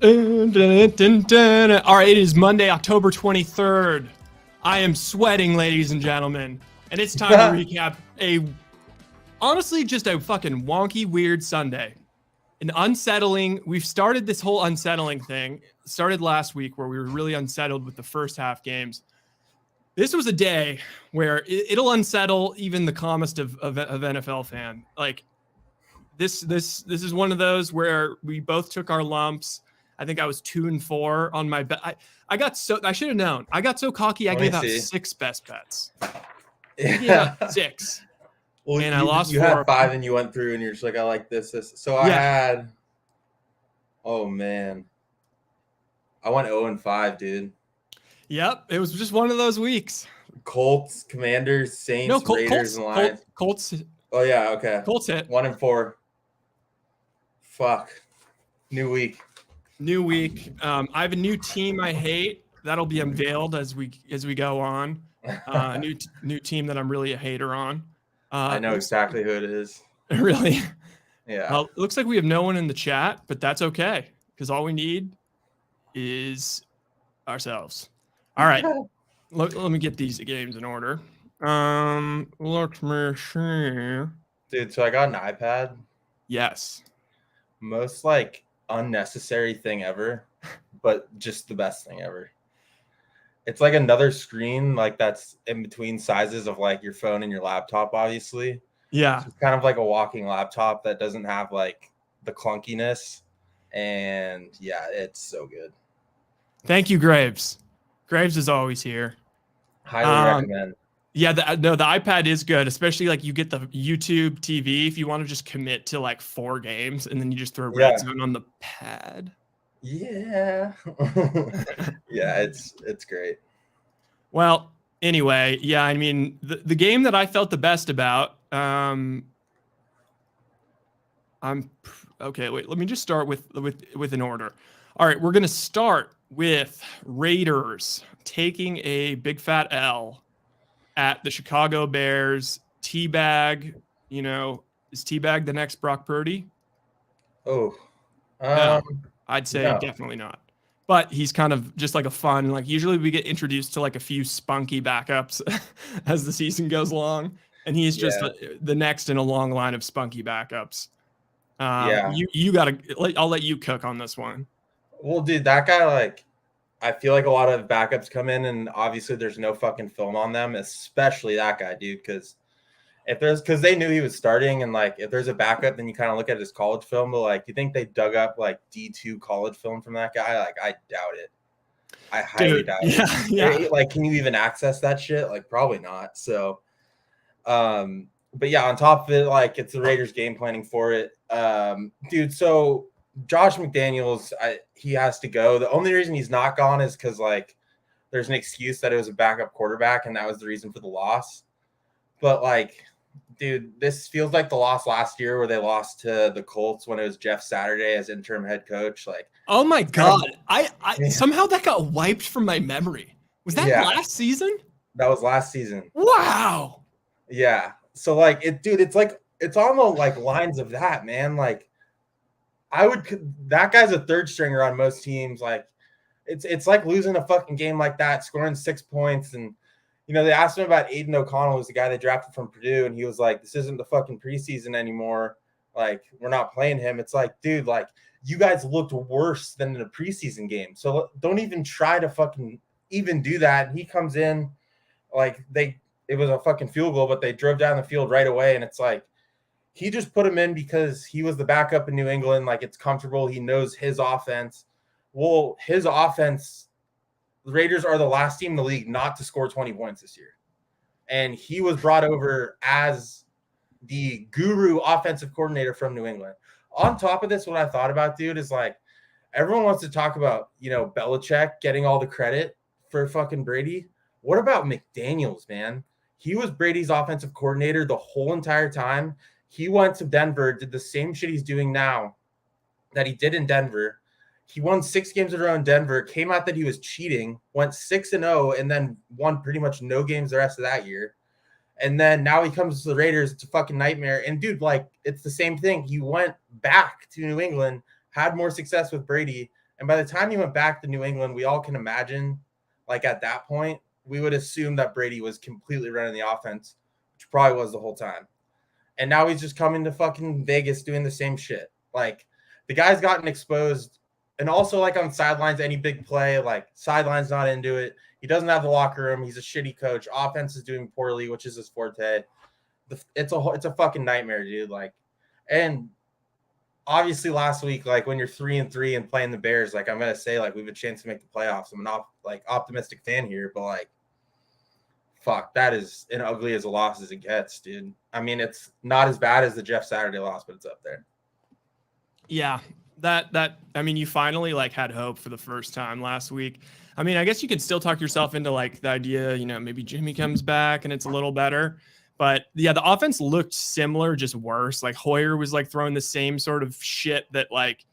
All right, it is Monday, October 23rd. I am sweating, ladies and gentlemen, and it's time to recap honestly, just a fucking wonky, weird Sunday. An unsettling, we've started this whole unsettling thing, started last week where we were really unsettled with the first half games. This was a day where it'll unsettle even the calmest of NFL fan. Like, this is one of those where we both took our lumps. I think I was 2-4 on my bet. I should have known. I got so cocky. I gave out 6 best bets. I gave out 6. Well, and I lost 4. You had 5 and you went through and you're just like, I like this. So I had, oh man, I went 0-5, dude. Yep. It was just one of those weeks. Colts, Commanders, Saints, Raiders, and Lions. Colts. Oh yeah. Okay. Colts hit. 1-4. Fuck. New week. I have a new team I hate. That'll be unveiled as we go on. New team that I'm really a hater on. I know exactly who it is. Really? Yeah. It looks like we have no one in the chat, but that's okay because all we need is ourselves. All right. Let me get these games in order. Let me see. Dude, so I got an iPad. Yes. Most unnecessary thing ever, but just the best thing ever. It's like another screen that's in between sizes of your phone and your laptop, obviously. Yeah. So it's kind of like a walking laptop that doesn't have the clunkiness. And yeah, it's so good. Thank you, Graves. Graves is always here. Highly recommend. Yeah, the iPad is good, especially you get the YouTube TV if you want to just commit to 4 games and then you just throw Red Zone on the pad. Yeah. Yeah, it's great. Well, anyway, yeah, I mean, the game that I felt the best about, okay, wait, let me just start with an order. All right, we're going to start with Raiders taking a big fat L at the Chicago Bears. Teabag, is Teabag the next Brock Purdy? Oh, no, I'd say definitely not. But he's kind of just a fun, usually we get introduced to a few spunky backups as the season goes along. And he's just the next in a long line of spunky backups. You got to, I'll let you cook on this one. Well, dude, that guy, I feel like a lot of backups come in and obviously there's no fucking film on them, especially that guy, dude. Because they knew he was starting and if there's a backup, then you kind of look at his college film, but you think they dug up D2 college film from that guy? I doubt it. I highly doubt it. Yeah. Can you even access that shit? Probably not. So, but yeah, on top of it, it's the Raiders game planning for it. Dude, so Josh McDaniels, he has to go. The only reason he's not gone is because there's an excuse that it was a backup quarterback and that was the reason for the loss. But dude, this feels like the loss last year where they lost to the Colts when it was Jeff Saturday as interim head coach. Oh my God. I somehow that got wiped from my memory. Was that last season? That was last season. Wow. Yeah. So dude, it's on the lines of that, man. That guy's a third stringer on most teams. It's like losing a fucking game like that, scoring 6 points. And, they asked him about Aiden O'Connell, who's the guy they drafted from Purdue. And he was like, this isn't the fucking preseason anymore. We're not playing him. It's dude, you guys looked worse than in a preseason game. So don't even try to fucking even do that. And he comes in it was a fucking field goal, but they drove down the field right away. And it's he just put him in because he was the backup in New England. It's comfortable. He knows his offense. Well, his offense, the Raiders are the last team in the league not to score 20 points this year. And he was brought over as the guru offensive coordinator from New England. On top of this, what I thought about, dude, is everyone wants to talk about, Belichick getting all the credit for fucking Brady. What about McDaniels, man? He was Brady's offensive coordinator the whole entire time. He went to Denver, did the same shit he's doing now that he did in Denver. He won 6 games in a row in Denver, came out that he was cheating, went 6-0, and then won pretty much no games the rest of that year. And then now he comes to the Raiders. It's a fucking nightmare. And, dude, it's the same thing. He went back to New England, had more success with Brady, And by the time he went back to New England, we all can imagine, like at that point, we would assume that Brady was completely running the offense, which probably was the whole time. And now he's just coming to fucking Vegas doing the same shit. Like the guy's gotten exposed. And also, like on sidelines, any big play, like sidelines not into it. He doesn't have the locker room. He's a shitty coach. Offense is doing poorly, which is his forte. It's a fucking nightmare, dude. Like, and obviously last week, like when you're 3-3 and playing the Bears, like I'm gonna say, like we have a chance to make the playoffs. I'm an optimistic fan here, but like, fuck, that is as ugly as a loss as it gets, dude. I mean, it's not as bad as the Jeff Saturday loss, but it's up there. Yeah, that I mean, you finally like had hope for the first time last week. I mean, I guess you could still talk yourself into like the idea, maybe Jimmy comes back and it's a little better. But yeah, the offense looked similar, just worse. Like Hoyer was like throwing the same sort of shit that like,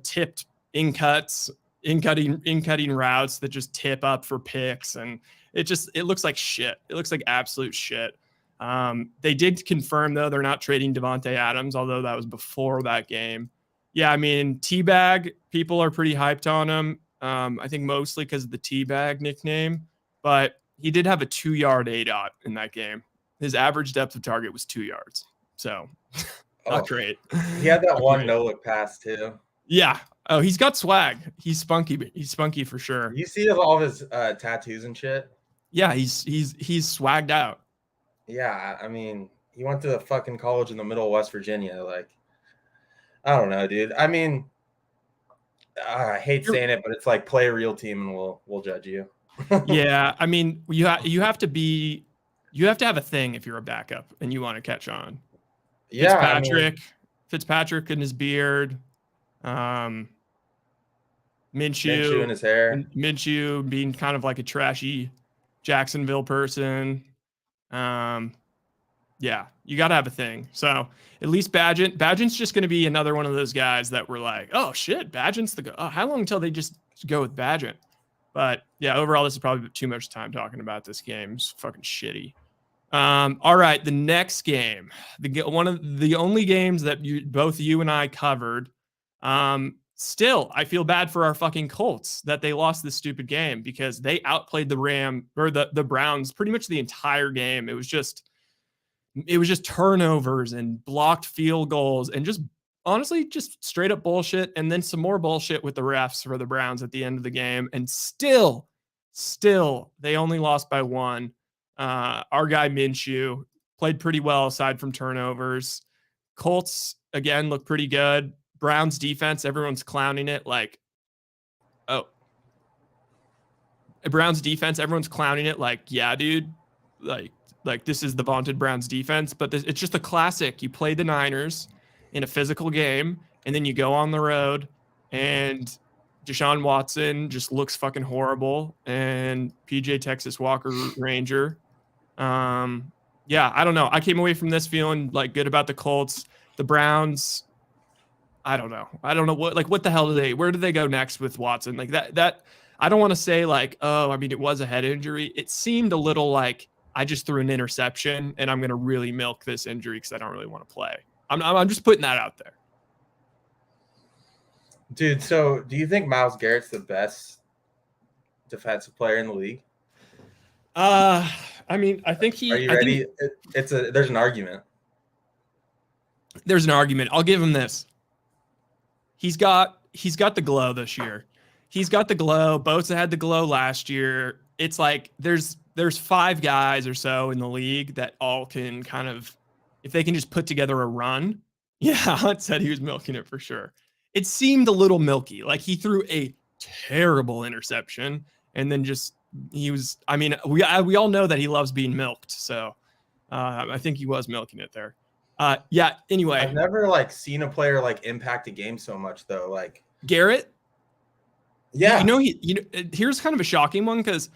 tipped in-cutting routes that just tip up for picks. And it looks like shit. It looks like absolute shit. They did confirm though, they're not trading Devontae Adams, although that was before that game. Yeah, I mean, Teabag, people are pretty hyped on him. I think mostly because of the Teabag nickname, but he did have a 2-yard ADOT in that game. His average depth of target was 2 yards. So not great. He had that one no-look pass too. Yeah. Oh, he's got swag. He's spunky. He's spunky for sure. You see all of his tattoos and shit? Yeah, he's swagged out. Yeah, I mean, he went to the fucking college in the middle of West Virginia. Like, I don't know, dude. I mean, I hate saying it, but it's like play a real team and we'll judge you. Yeah, I mean, you have to have a thing if you're a backup and you want to catch on. Yeah, Fitzpatrick and his beard, Minshew and his hair, Minshew being kind of like a trashy Jacksonville person. Yeah, you got to have a thing. So at least Badgent's just going to be another one of those guys that were like, oh shit, Badgent's the go. Oh, how long until they just go with Badgent? But yeah, overall, this is probably too much time talking about this game. It's fucking shitty. All right, the next game, one of the only games that both you and I covered. Still, I feel bad for our fucking Colts that they lost this stupid game because they outplayed the Browns pretty much the entire game. It was just turnovers and blocked field goals and just honestly just straight up bullshit, and then some more bullshit with the refs for the Browns at the end of the game. And still they only lost by 1. Our guy Minshew played pretty well aside from turnovers. Colts again look pretty good. Browns defense, everyone's clowning it like, Browns defense, everyone's clowning it like, yeah, dude, like this is the vaunted Browns defense, but it's just a classic. You play the Niners in a physical game, and then you go on the road, and Deshaun Watson just looks fucking horrible, and PJ Texas Walker Ranger. Yeah, I don't know. I came away from this feeling like good about the Colts. The Browns, I don't know what the hell where do they go next with Watson? Like that I don't want to say like, oh, I mean, it was a head injury. It seemed a little like I just threw an interception and I'm going to really milk this injury because I don't really want to play. I'm just putting that out there. Dude, so do you think Myles Garrett's the best defensive player in the league? I mean, I think he. Are you ready? There's an argument. There's an argument. I'll give him this. He's got the glow this year. He's got the glow. Bosa had the glow last year. It's like there's 5 guys or so in the league that all can kind of, if they can just put together a run. Yeah, Hunt said he was milking it for sure. It seemed a little milky. Like he threw a terrible interception and then I mean, we all know that he loves being milked. So I think he was milking it there. Yeah, anyway. I've never seen a player impact a game so much though. Like Garrett. Yeah. Here's kind of a shocking one because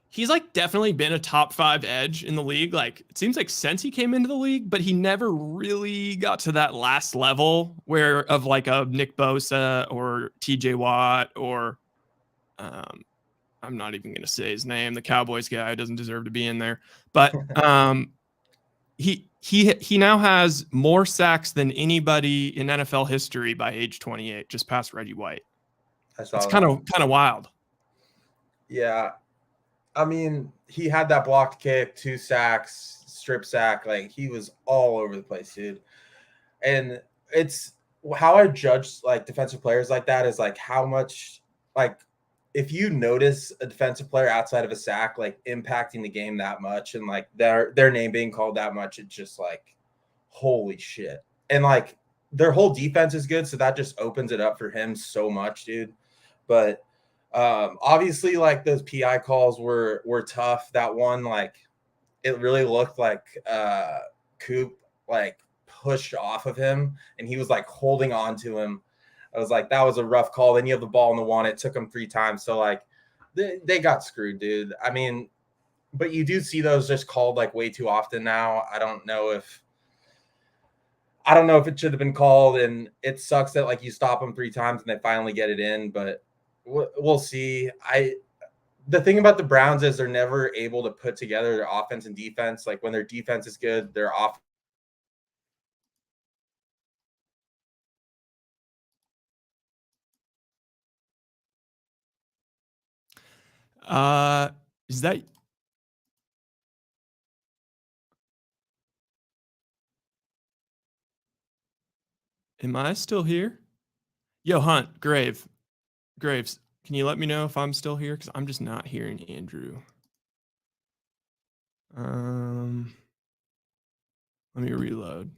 he's definitely been a top 5 edge in the league. Like it seems like since he came into the league, but he never really got to that last level of a Nick Bosa or TJ Watt or I'm not even going to say his name. The Cowboys guy doesn't deserve to be in there, but he now has more sacks than anybody in NFL history by age 28, just past Reggie White. I saw It's that. kind of wild. Yeah. I mean, he had that blocked kick, 2 sacks, strip sack. Like, he was all over the place, dude. And it's how I judge like defensive players like that is like how much, like, if you notice a defensive player outside of a sack like impacting the game that much and like their name being called that much, it's just like holy shit. And like their whole defense is good, so that just opens it up for him so much, dude. But obviously like those PI calls were tough. That one, like, it really looked like Coop like pushed off of him and he was like holding on to him. I was like, that was a rough call. Then you have the ball in the one. It took them 3 times. So like they got screwed, dude. I mean, but you do see those just called like way too often now. I don't know if it should have been called, and it sucks that like you stop them 3 times and they finally get it in, but we'll see. The thing about the Browns is they're never able to put together their offense and defense. Like when their defense is good, their offense. Is that? Am I still here? Yo, Hunt, Graves, can you let me know if I'm still here? Because I'm just not hearing Andrew. Let me reload.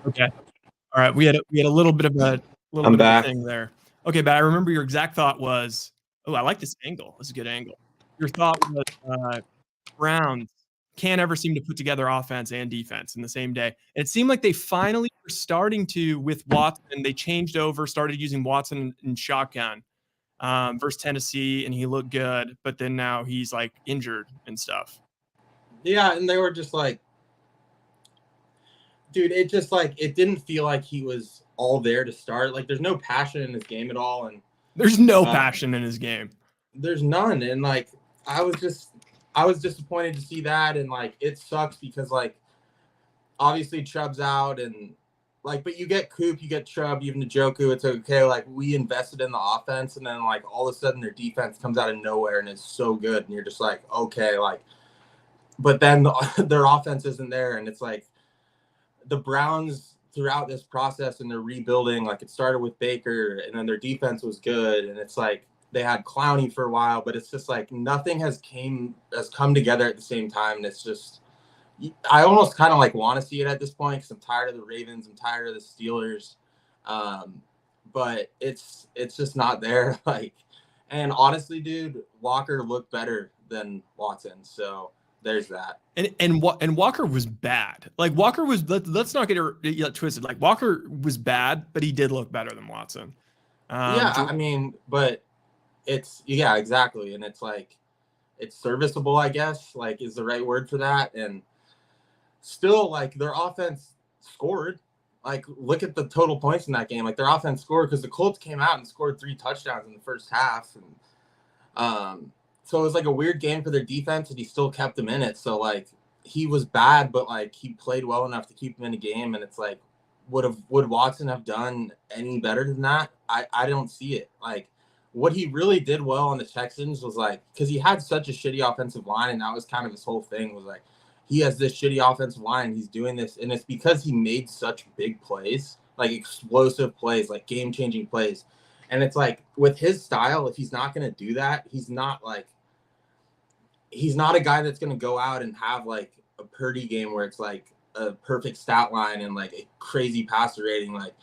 Okay. All right. We had a little bit of a thing there. Okay, but I remember your exact thought was, oh, I like this angle. This is a good angle. Your thought was Browns can't ever seem to put together offense and defense in the same day. And it seemed like they finally were starting to with Watson. They changed over, started using Watson in shotgun versus Tennessee, and he looked good. But then now he's like injured and stuff. Yeah, and they were just like, dude, it just like it didn't feel like he was all there to start. Like there's no passion in his game at all, and there's no passion in his game. There's none, and like I was disappointed to see that, and like it sucks because like obviously Chubb's out, and like but you get Coop, you get Chubb, even Njoku. It's okay. Like we invested in the offense, and then like all of a sudden their defense comes out of nowhere and it's so good, and you're just like okay, like. But then their offense isn't there, and it's like the Browns throughout this process and their rebuilding, like it started with Baker, and then their defense was good, and it's like they had Clowney for a while, but it's just like nothing has come together at the same time, and it's just I almost kind of like want to see it at this point because I'm tired of the Ravens, I'm tired of the Steelers, but it's just not there. Like, and honestly, dude, Walker looked better than Watson, so. There's that. And Walker was bad. Like Walker was. Let's not get it twisted. Like Walker was bad, but he did look better than Watson. Yeah, I mean, but exactly, and it's like it's serviceable, I guess. Like, is the right word for that? And still, like their offense scored. Like, look at the total points in that game. Like their offense scored because the Colts came out and scored 3 touchdowns in the first half, and so it was like a weird game for their defense, and he still kept them in it. So like he was bad, but like he played well enough to keep them in the game. And it's like, would Watson have done any better than that? I don't see it. Like what he really did well on the Texans was like because he had such a shitty offensive line, and that was kind of his whole thing was like he has this shitty offensive line. He's doing this, and it's because he made such big plays, like explosive plays, like game-changing plays. And it's like with his style, if he's not going to do that, he's not a guy that's going to go out and have like a Purdy game where it's like a perfect stat line and like a crazy passer rating. Like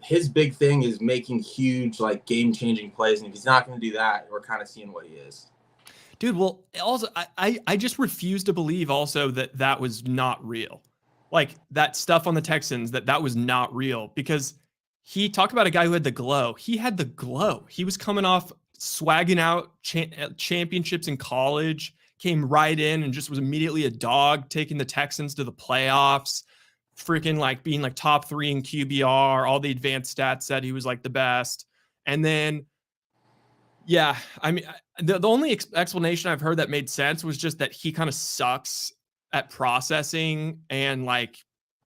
his big thing is making huge, like game changing plays. And if he's not going to do that, we're kind of seeing what he is. Dude, well, also, I just refuse to believe also that was not real. Like that stuff on the Texans, that was not real because he talked about a guy who had the glow. He had the glow. He was coming off swagging out championships in college, came right in and just was immediately a dog, taking the Texans to the playoffs. freaking like being like top 3 in QBR. All the advanced stats said he was like the best. And then, yeah, I mean, the only explanation I've heard that made sense was just that he kind of sucks at processing, and like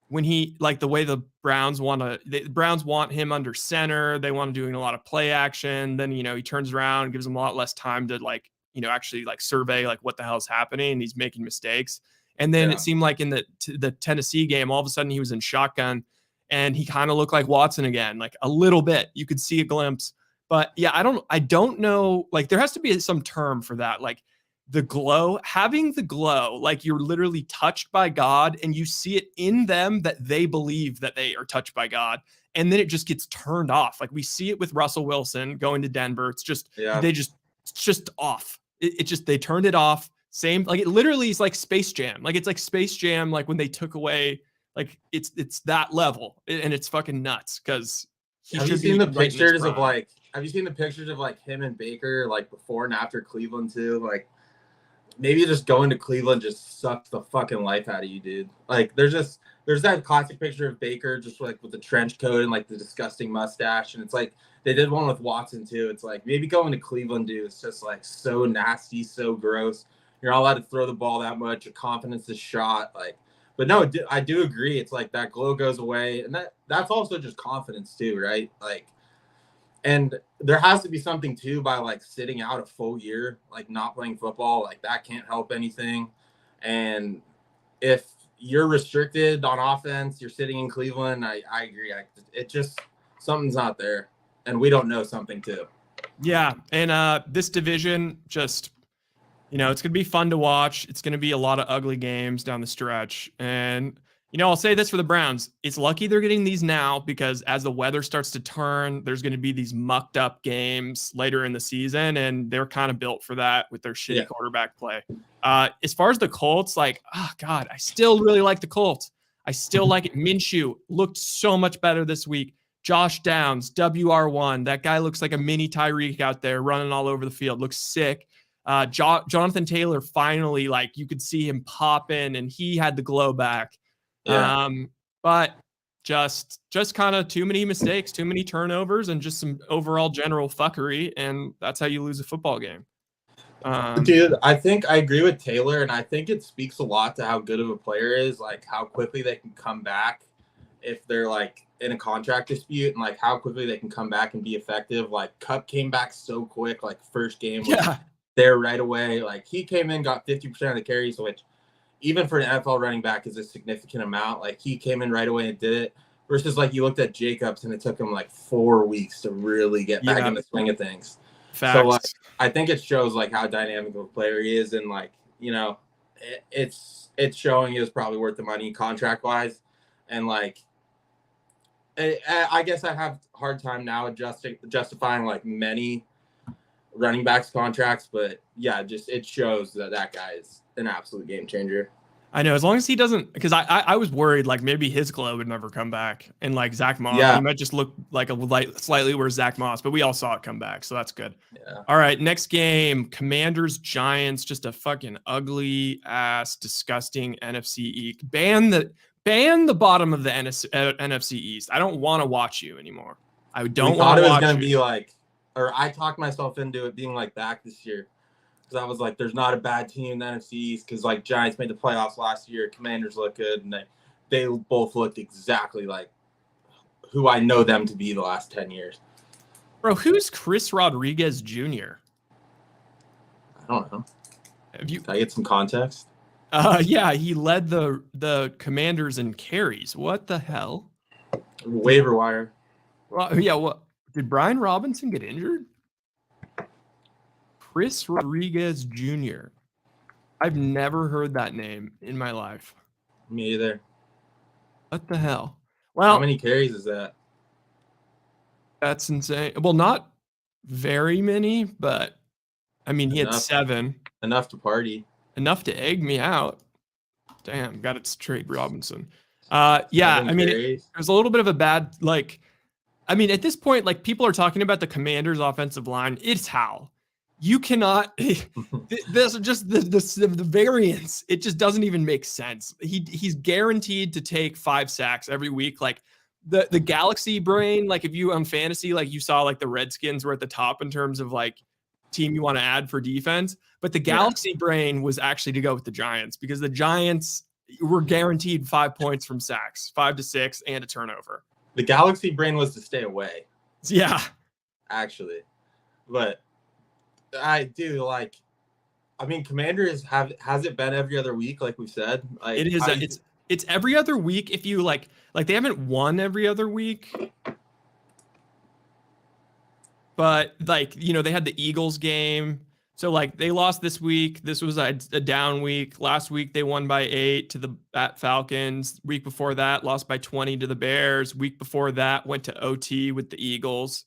when he, like the way the Browns want him under center, they want to doing a lot of play action. Then, you know, he turns around and gives them a lot less time to like, you know, actually like survey like what the hell is happening. And he's making mistakes. And then it seemed like in the Tennessee game, all of a sudden he was in shotgun and he kind of looked like Watson again, like a little bit. You could see a glimpse. But yeah, I don't know. Like there has to be some term for that. Like the glow, having the glow, like you're literally touched by God and you see it in them that they believe that they are touched by God. And then it just gets turned off. Like we see it with Russell Wilson going to Denver. It's just, it's just off. It just, they turned it off. Same, like it literally is like Space Jam. Like it's like Space Jam, like when they took away, like it's that level, and it's fucking nuts because have you seen the pictures of like, have you seen the pictures of like him and Baker like before and after Cleveland too? Like maybe just going to Cleveland just sucks the fucking life out of you, dude. Like there's that classic picture of Baker just like with the trench coat and like the disgusting mustache, and it's like they did one with Watson too. It's like maybe going to Cleveland, dude, it's just like so nasty, so gross. You're not allowed to throw the ball that much. Your confidence is shot. Like, but no, I do agree. It's like that glow goes away, and that's also just confidence too, right? Like, and there has to be something too by like sitting out a full year, like not playing football. Like that can't help anything. And if you're restricted on offense, you're sitting in Cleveland. I agree. It just something's not there, and we don't know something too. Yeah, and this division just. You know, it's going to be fun to watch. It's going to be a lot of ugly games down the stretch. And, you know, I'll say this for the Browns. It's lucky they're getting these now because as the weather starts to turn, there's going to be these mucked up games later in the season. And they're kind of built for that with their shitty quarterback play. As far as the Colts, like, oh, God, I still really like the Colts. I still like it. Minshew looked so much better this week. Josh Downs, WR1. That guy looks like a mini Tyreek out there running all over the field. Looks sick. Jonathan Taylor finally, like you could see him pop in and he had the glow back. But just kind of too many mistakes, too many turnovers, and just some overall general fuckery, and that's how you lose a football game. Dude, I think I agree with Taylor, and I think it speaks a lot to how good of a player is, like how quickly they can come back if they're like in a contract dispute, and like how quickly they can come back and be effective. Like Kupp came back so quick, like first game. There right away. Like he came in, got 50% of the carries, which even for an NFL running back is a significant amount. Like he came in right away and did it versus like you looked at Jacobs and it took him like 4 weeks to really get back in the swing of things. Facts. So like, I think it shows like how dynamic of a player he is. And like, you know, it's showing he was probably worth the money contract wise. And like, I guess I have a hard time now justifying like many running backs contracts, but yeah, just it shows that guy is an absolute game changer. I know, as long as he doesn't, because I was worried like maybe his glow would never come back, and like Zach Moss, he might just look like a slightly worse Zach Moss, but we all saw it come back, so that's good. All right, next game, Commanders Giants, just a fucking ugly ass, disgusting NFC East. Ban the bottom of the NFC East. I don't want to watch you anymore. I don't want to watch you. We thought it was gonna be like. Or I talked myself into it being like back this year because I was like, there's not a bad team in the NFC East because like Giants made the playoffs last year, Commanders look good, and they both looked exactly like who I know them to be the last 10 years. Bro, who's Chris Rodriguez Jr.? I don't know. Can I get some context? Yeah, he led the Commanders in carries. What the hell? Waiver wire. Well, yeah, what? Did Brian Robinson get injured? Chris Rodriguez Jr. I've never heard that name in my life. Me either. What the hell? Well, how many carries is that? That's insane. Well, not very many, but I mean, he had 7. Enough to party. Enough to egg me out. Damn, got to trade Robinson. Yeah, I mean, it was a little bit of a bad, like, I mean, at this point, like, people are talking about the Commanders' offensive line. It's Hal. You cannot. This just the variance. It just doesn't even make sense. He's guaranteed to take 5 sacks every week. Like the Galaxy brain. Like if you on fantasy, like you saw like the Redskins were at the top in terms of like team you want to add for defense. But the Galaxy brain was actually to go with the Giants because the Giants were guaranteed 5 points from sacks, 5 to 6, and a turnover. The Galaxy brain was to stay away. Yeah, actually, but. I do like. I mean, Commanders has it been every other week, like we said. Like it is. It's every other week. If you like they haven't won every other week, but like they had the Eagles game, so like they lost this week. This was a down week. Last week they won by 8 to the Falcons. Week before that, lost by 20 to the Bears. Week before that, went to OT with the Eagles.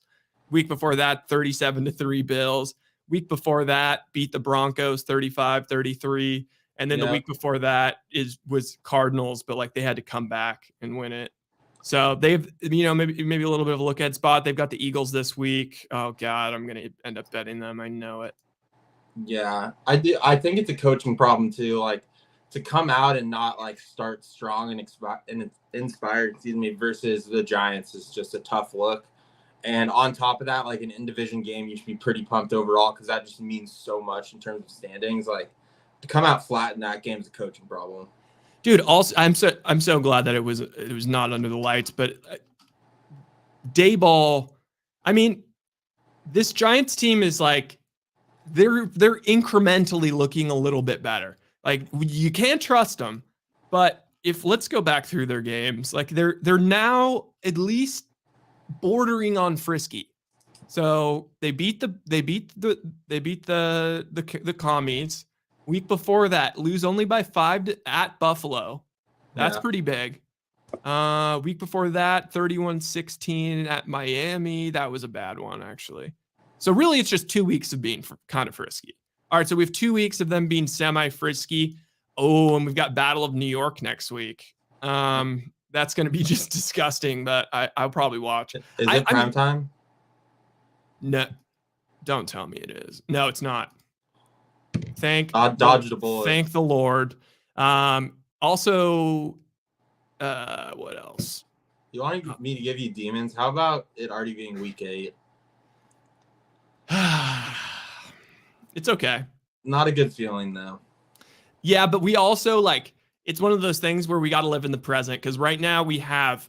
Week before that, 37-3 Bills. Week before that, beat the Broncos 35-33. And then the week before that was Cardinals, but like they had to come back and win it. So they've, maybe a little bit of a look at spot. They've got the Eagles this week. Oh God, I'm going to end up betting them. I know it. Yeah, I do. I think it's a coaching problem too. Like to come out and not like start strong and inspired, versus the Giants is just a tough look. And on top of that, like an in-division game, you should be pretty pumped overall because that just means so much in terms of standings. Like to come out flat in that game is a coaching problem. Dude, also I'm so glad that it was not under the lights, but Dayball, I mean, this Giants team is like they're incrementally looking a little bit better. Like you can't trust them, but let's go back through their games, like they're now at least bordering on frisky. So they beat the commies. Week before that, lose only by 5 at Buffalo. That's pretty big. Week before that, 31-16 at Miami. That was a bad one, actually. So really, it's just 2 weeks of being kind of frisky. All right, so we have 2 weeks of them being semi-frisky. Oh, and we've got Battle of New York next week. That's going to be just disgusting, but I'll probably watch. Is it prime time? No, don't tell me it is. No, it's not. Dodge the bullet. Thank the Lord. Also, what else? You want me to give you demons? How about it already being week 8? It's okay. Not a good feeling though. Yeah, but we also it's one of those things where we got to live in the present because right now we have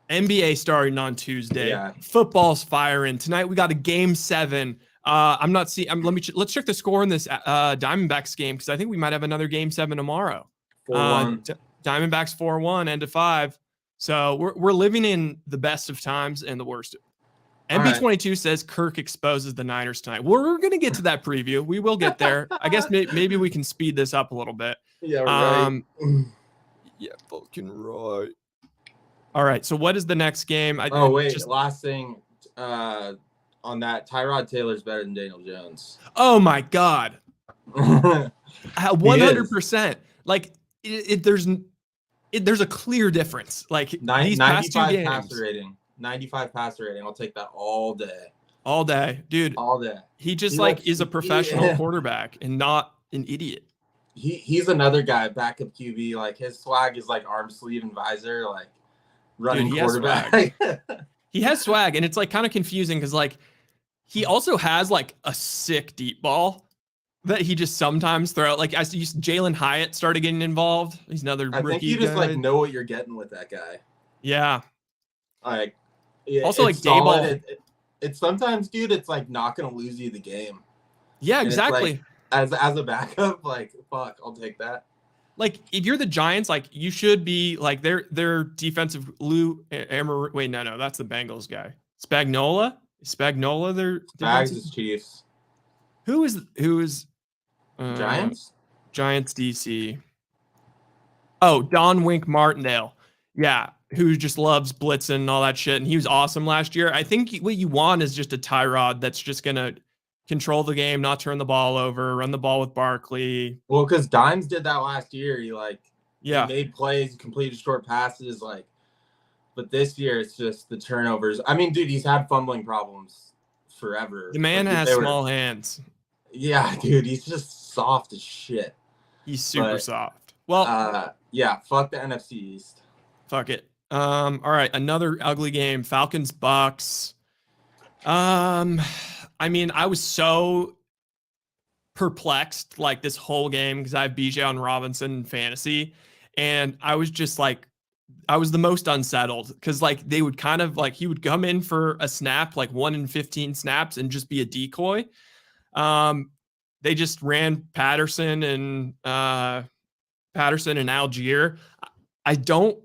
NBA starting on Tuesday. Yeah. Football's firing tonight. We got a game 7. Let's check the score in this Diamondbacks game because I think we might have another game 7 tomorrow. 4-1. Diamondbacks 4-1 end of 5. So we're living in the best of times and the worst. MB22 says Kirk exposes the Niners tonight. We're going to get to that preview. We will get there. I guess maybe we can speed this up a little bit. Yeah, right. Yeah, fucking right. All right. So what is the next game? Last thing on that, Tyrod Taylor's better than Daniel Jones. Oh my God. 100%. Like there's a clear difference. Like these past 2 games. 95 passer rating. I'll take that all day. All day, dude. All day. He just is a professional quarterback and not an idiot. He's another guy, backup QB. Like his swag is like arm sleeve and visor, like running quarterback. He has swag, and it's like kind of confusing because like he also has like a sick deep ball that he just sometimes throw. Like I see Jalen Hyatt started getting involved. He's another rookie. I think you just like know what you're getting with that guy. Yeah. Like. Yeah, also, like Dayball, it's sometimes, dude. It's like not gonna lose you the game. Yeah, exactly. Like, as a backup, like fuck, I'll take that. Like if you're the Giants, like you should be like their defensive Wait, no, that's the Bengals guy. Spagnuolo. Their Spags is Chiefs. Who is Giants? Giants DC. Oh, Don Wink Martindale. Yeah. Who just loves blitzing and all that shit. And he was awesome last year. I think what you want is just a Tyrod that's just going to control the game, not turn the ball over, run the ball with Barkley. Well, because Dimes did that last year. He made plays, completed short passes. But this year it's just the turnovers. I mean, dude, he's had fumbling problems forever. The man has small hands. Yeah, dude, he's just soft as shit. He's super But soft. Well, yeah, fuck the NFC East. fuck it. All right, another ugly game. Falcons Bucks. Um, I mean, I was so perplexed like this whole game because I have Bijan Robinson in fantasy, and I was just like, I was the most unsettled because like they would kind of like he would come in for a snap, like 1 in 15 snaps, and just be a decoy. Um, they just ran Patterson and Algier. I don't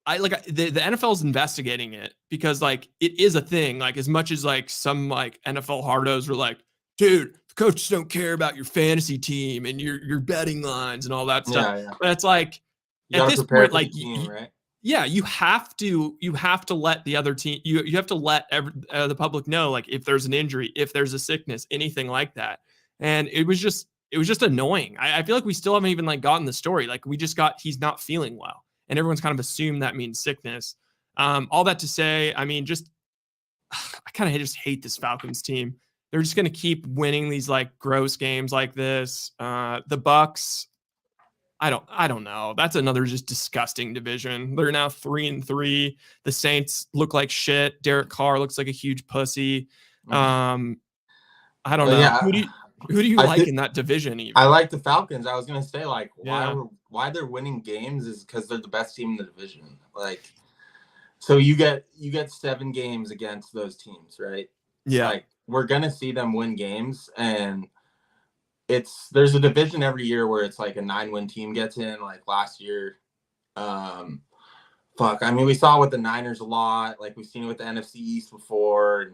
I like the NFL is investigating it because like it is a thing. Like as much as like some like NFL hardos were like, dude, the coaches don't care about your fantasy team and your betting lines and all that stuff. Yeah, yeah. But it's like You at got to this prepare point, for the like team, right? yeah, you have to let the other team you have to let the public know like if there's an injury, if there's a sickness, anything like that. And it was just annoying. I feel like we still haven't even like gotten the story. Like we just got he's not feeling well, and everyone's kind of assumed that means sickness. All that to say, I mean, just I kind of just hate this Falcons team. They're just going to keep winning these like gross games like this. The Bucks, I don't know. That's another just disgusting division. They're now 3-3. The Saints look like shit. Derek Carr looks like a huge pussy. I don't know. Yeah, Who do you I like think in that division even? I like the Falcons. I was gonna say like Yeah. why they're winning games is because they're the best team in the division. Like, so you get 7 games against those teams, right? Yeah. Like we're gonna see them win games, and there's a division every year where it's like a 9-win team gets in. Like last year, fuck. I mean, we saw it with the Niners a lot. Like we've seen it with the NFC East before.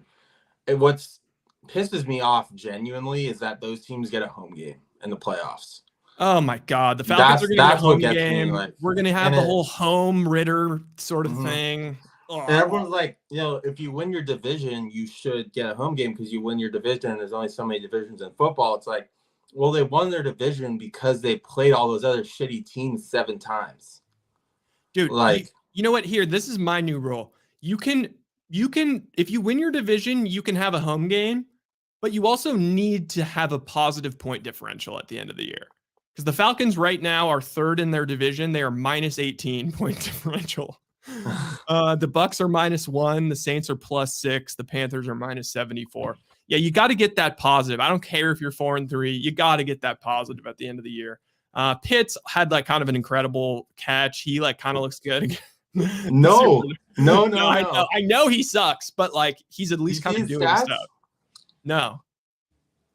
And what's pisses me off genuinely is that those teams get a home game in the playoffs. Oh my God. The Falcons are going to get a That's what home gets me. game. Like, We're going to have and the it, whole home Ritter sort of mhm. thing. And everyone's like, if you win your division, you should get a home game because you win your division. And there's only so many divisions in football. It's like, well, they won their division because they played all those other shitty teams 7 times. Dude, Like, you know what? Here, this is my new rule. You can, if you win your division, you can have a home game, but you also need to have a positive point differential at the end of the year. Because the Falcons right now are third in their division. They are minus 18 point differential. The Bucks are -1. The Saints are +6. The Panthers are -74. Yeah, you got to get that positive. I don't care if you're 4-3. You got to get that positive at the end of the year. Pitts had like kind of an incredible catch. He like kind of looks good. no. I know he sucks, but like he's at least kind of doing stats? stuff. No.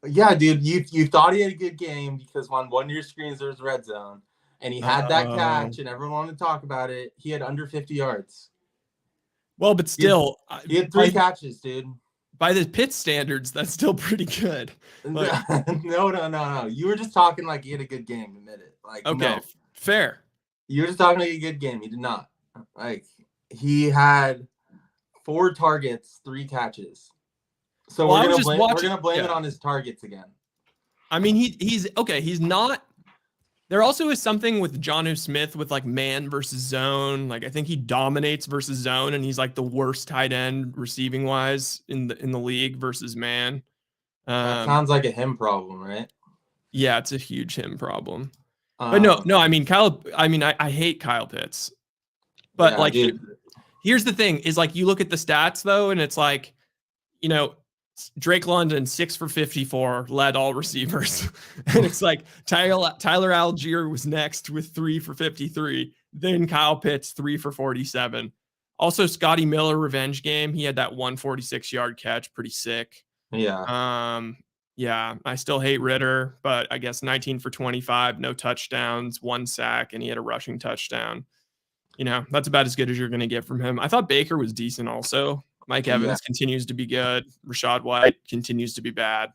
Yeah, dude, you thought he had a good game because on one of your screens there was red zone, and he had that catch, and everyone wanted to talk about it. He had under 50 yards. Well, but still, he had 3 catches, dude. By the Pitts standards, that's still pretty good. Like, no. You were just talking like he had a good game. Admit it. Like, okay, no. Fair. You were just talking like a good game. He did not. Like, he had 4 targets, 3 catches. So we're gonna blame it on his targets again. I mean, he's okay. He's not. There also is something with Jonnu Smith with like man versus zone. Like I think he dominates versus zone, and he's like the worst tight end receiving wise in the league versus man. That sounds like a him problem, right? Yeah, it's a huge him problem. But no. I mean, I hate Kyle Pitts. But yeah, like, here's the thing: is like you look at the stats though, and it's like, Drake London 6 for 54 led all receivers, and it's like Tyler Algier was next with 3 for 53. Then Kyle Pitts 3 for 47. Also, Scotty Miller revenge game. He had that 146-yard catch, pretty sick. Yeah. Yeah. I still hate Ritter, but I guess 19 for 25, no touchdowns, 1 sack, and he had a rushing touchdown. That's about as good as you're going to get from him. I thought Baker was decent also. Mike Evans continues to be good. Rashad White continues to be bad.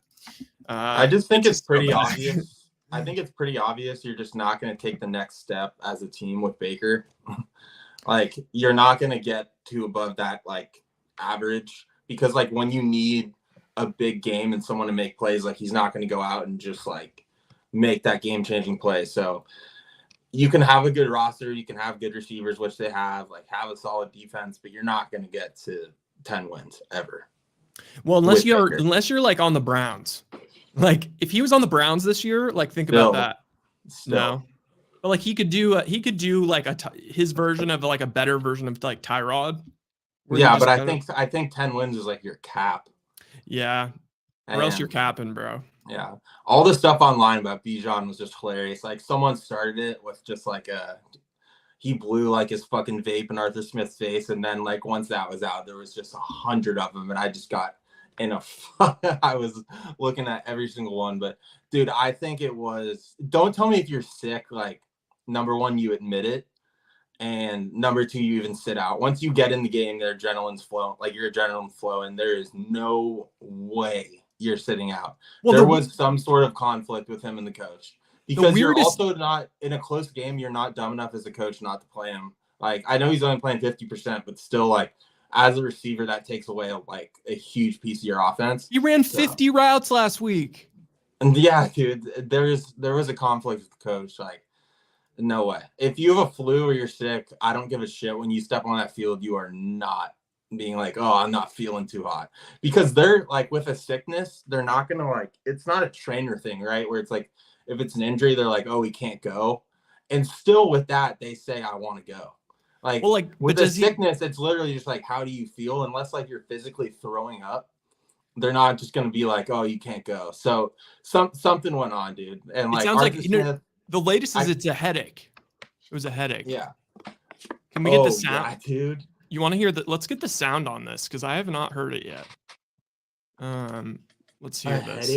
I just think it's pretty obvious. I think it's pretty obvious you're just not going to take the next step as a team with Baker. Like, you're not going to get to above that, like, average. Because, like, when you need a big game and someone to make plays, like, he's not going to go out and just, like, make that game-changing play. So you can have a good roster. You can have good receivers, which they have. Like, have a solid defense. But you're not going to get to 10 wins ever. Well, unless you're like on the Browns. Like if he was on the Browns this year, like think about that. No. But like he could do like his version of like a better version of like Tyrod. Yeah, but I think 10 wins is like your cap. Yeah. Or else you're capping, bro. Yeah. All the stuff online about Bijan was just hilarious. Like someone started it with just like he blew like his fucking vape in Arthur Smith's face, and then like once that was out, there was just 100 of them, and I just got I was looking at every single one. But dude, I think it was. Don't tell me if you're sick. Like number one, you admit it, and number two, you even sit out. Once you get in the game, their adrenaline's flowing. Like your adrenaline flowing. There is no way you're sitting out. Well, there was some sort of conflict with him and the coach. Because you're also not in a close game. You're not dumb enough as a coach not to play him. Like I know he's only playing 50%, but still, like as a receiver, that takes away like a huge piece of your offense. He ran 50 routes last week. And yeah, dude, there was a conflict with the coach. Like, no way. If you have a flu or you're sick, I don't give a shit. When you step on that field, you are not being like, oh, I'm not feeling too hot, because they're like with a sickness, they're not gonna like. It's not a trainer thing, right? Where it's like. If it's an injury, they're like, oh, he can't go. And still with that, they say, I want to go. Like, well, like with the sickness, it's literally just like, how do you feel? Unless like you're physically throwing up, they're not just going to be like, oh, you can't go. So something went on, dude. And like, it sounds like, Smith, the latest is it's a headache. It was a headache. Yeah. Can we get the sound? Yeah, dude. You want to hear that? Let's get the sound on this, because I have not heard it yet. Let's hear this.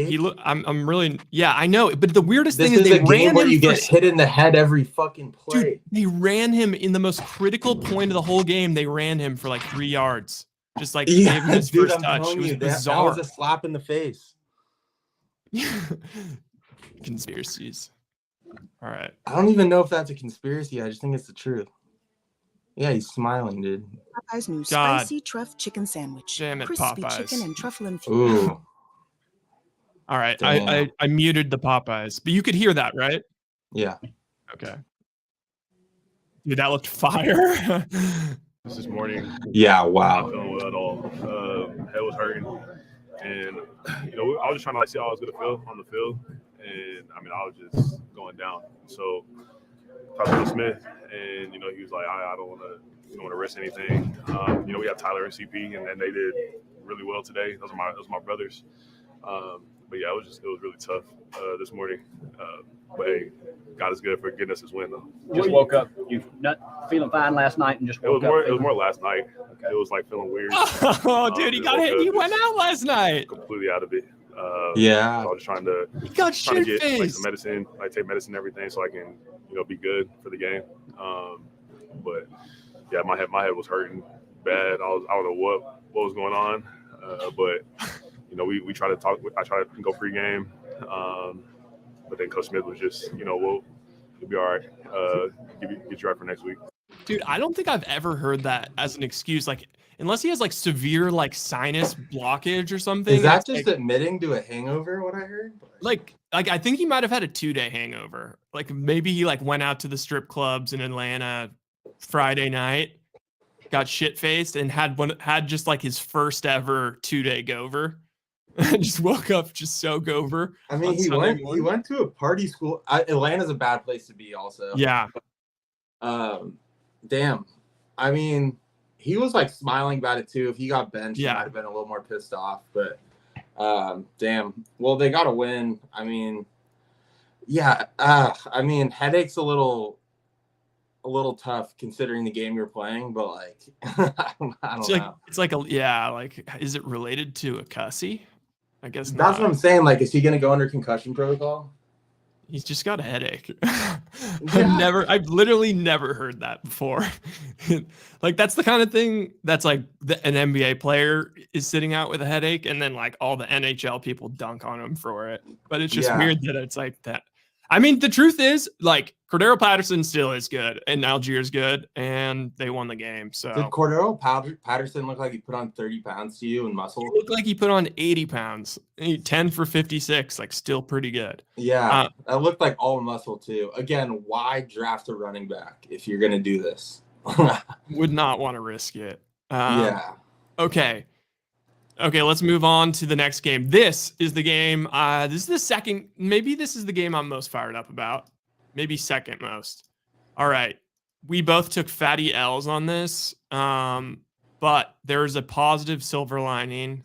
I'm really, yeah, I know. But the weirdest thing is they ran him where you get hit in the head every fucking play. Dude, they ran him in the most critical point of the whole game. They ran him for like 3 yards. Just like gave him his first touch. It was bizarre. That was a slap in the face. Conspiracies. All right. I don't even know if that's a conspiracy. I just think it's the truth. Yeah, he's smiling, dude. Popeye's new spicy truff chicken sandwich. Damn it, crispy Popeyes. Chicken and truffle infused. Ooh. All right, I muted the Popeyes, but you could hear that, right? Yeah. Okay. Dude, that looked fire. This morning. Yeah, wow. Not feeling well at all. Head was hurting, and I was just trying to see how I was gonna feel on the field, and I mean I was just going down. So talked to Smith, and he was like, I don't want to risk anything. We have Tyler and CP, and they did really well today. Those are my brothers. But yeah, it was really tough this morning. But hey, God is good for getting us this win, though. Just woke up. You not feeling fine last night, and just woke up. It was more last night. Okay. It was like feeling weird. Oh, dude, he got hit. He went out last night. Completely out of it. Yeah. So I was just trying to. He got trying to get like some medicine, like take medicine and everything, so I can be good for the game. But yeah, my head was hurting bad. I don't know what was going on, but. We try to talk. I try to go pregame, but then Coach Smith was just, we'll be all right. Get you right for next week. Dude, I don't think I've ever heard that as an excuse. Like, unless he has like severe like sinus blockage or something. Is that just admitting to a hangover? What I heard. Like I think he might have had a 2-day hangover. Like maybe he like went out to the strip clubs in Atlanta Friday night, got shit faced, and had just like his first ever 2-day gover. Just woke up just so gover. I mean, he went to a party school. Atlanta's a bad place to be also. Yeah. Damn. I mean, he was like smiling about it too. If he got benched, yeah, he might have been a little more pissed off. But damn. Well, they got to win. I mean, yeah. I mean, headache's a little tough considering the game you're playing, but like, I don't know. It's like is it related to a cussy? I guess that's not. what I'm saying. Like, is he going to go under concussion protocol? He's just got a headache. I've literally never heard that before. Like, that's the kind of thing that's like an NBA player is sitting out with a headache, and then like all the NHL people dunk on him for it. But it's just weird that it's like that. I mean, the truth is, like, Cordero Patterson still is good, and Algiers good, and they won the game. So did Cordero Patterson look like he put on 30 pounds to you in muscle? He looked like he put on 80 pounds. 10 for 56, like, still pretty good. Yeah, that looked like all muscle, too. Again, why draft a running back if you're going to do this? Would not want to risk it. Yeah. Okay. Okay, let's move on to the next game. This is the game. This is the second. Maybe this is the game I'm most fired up about. Maybe second most. All right. We both took fatty L's on this, but there's a positive silver lining.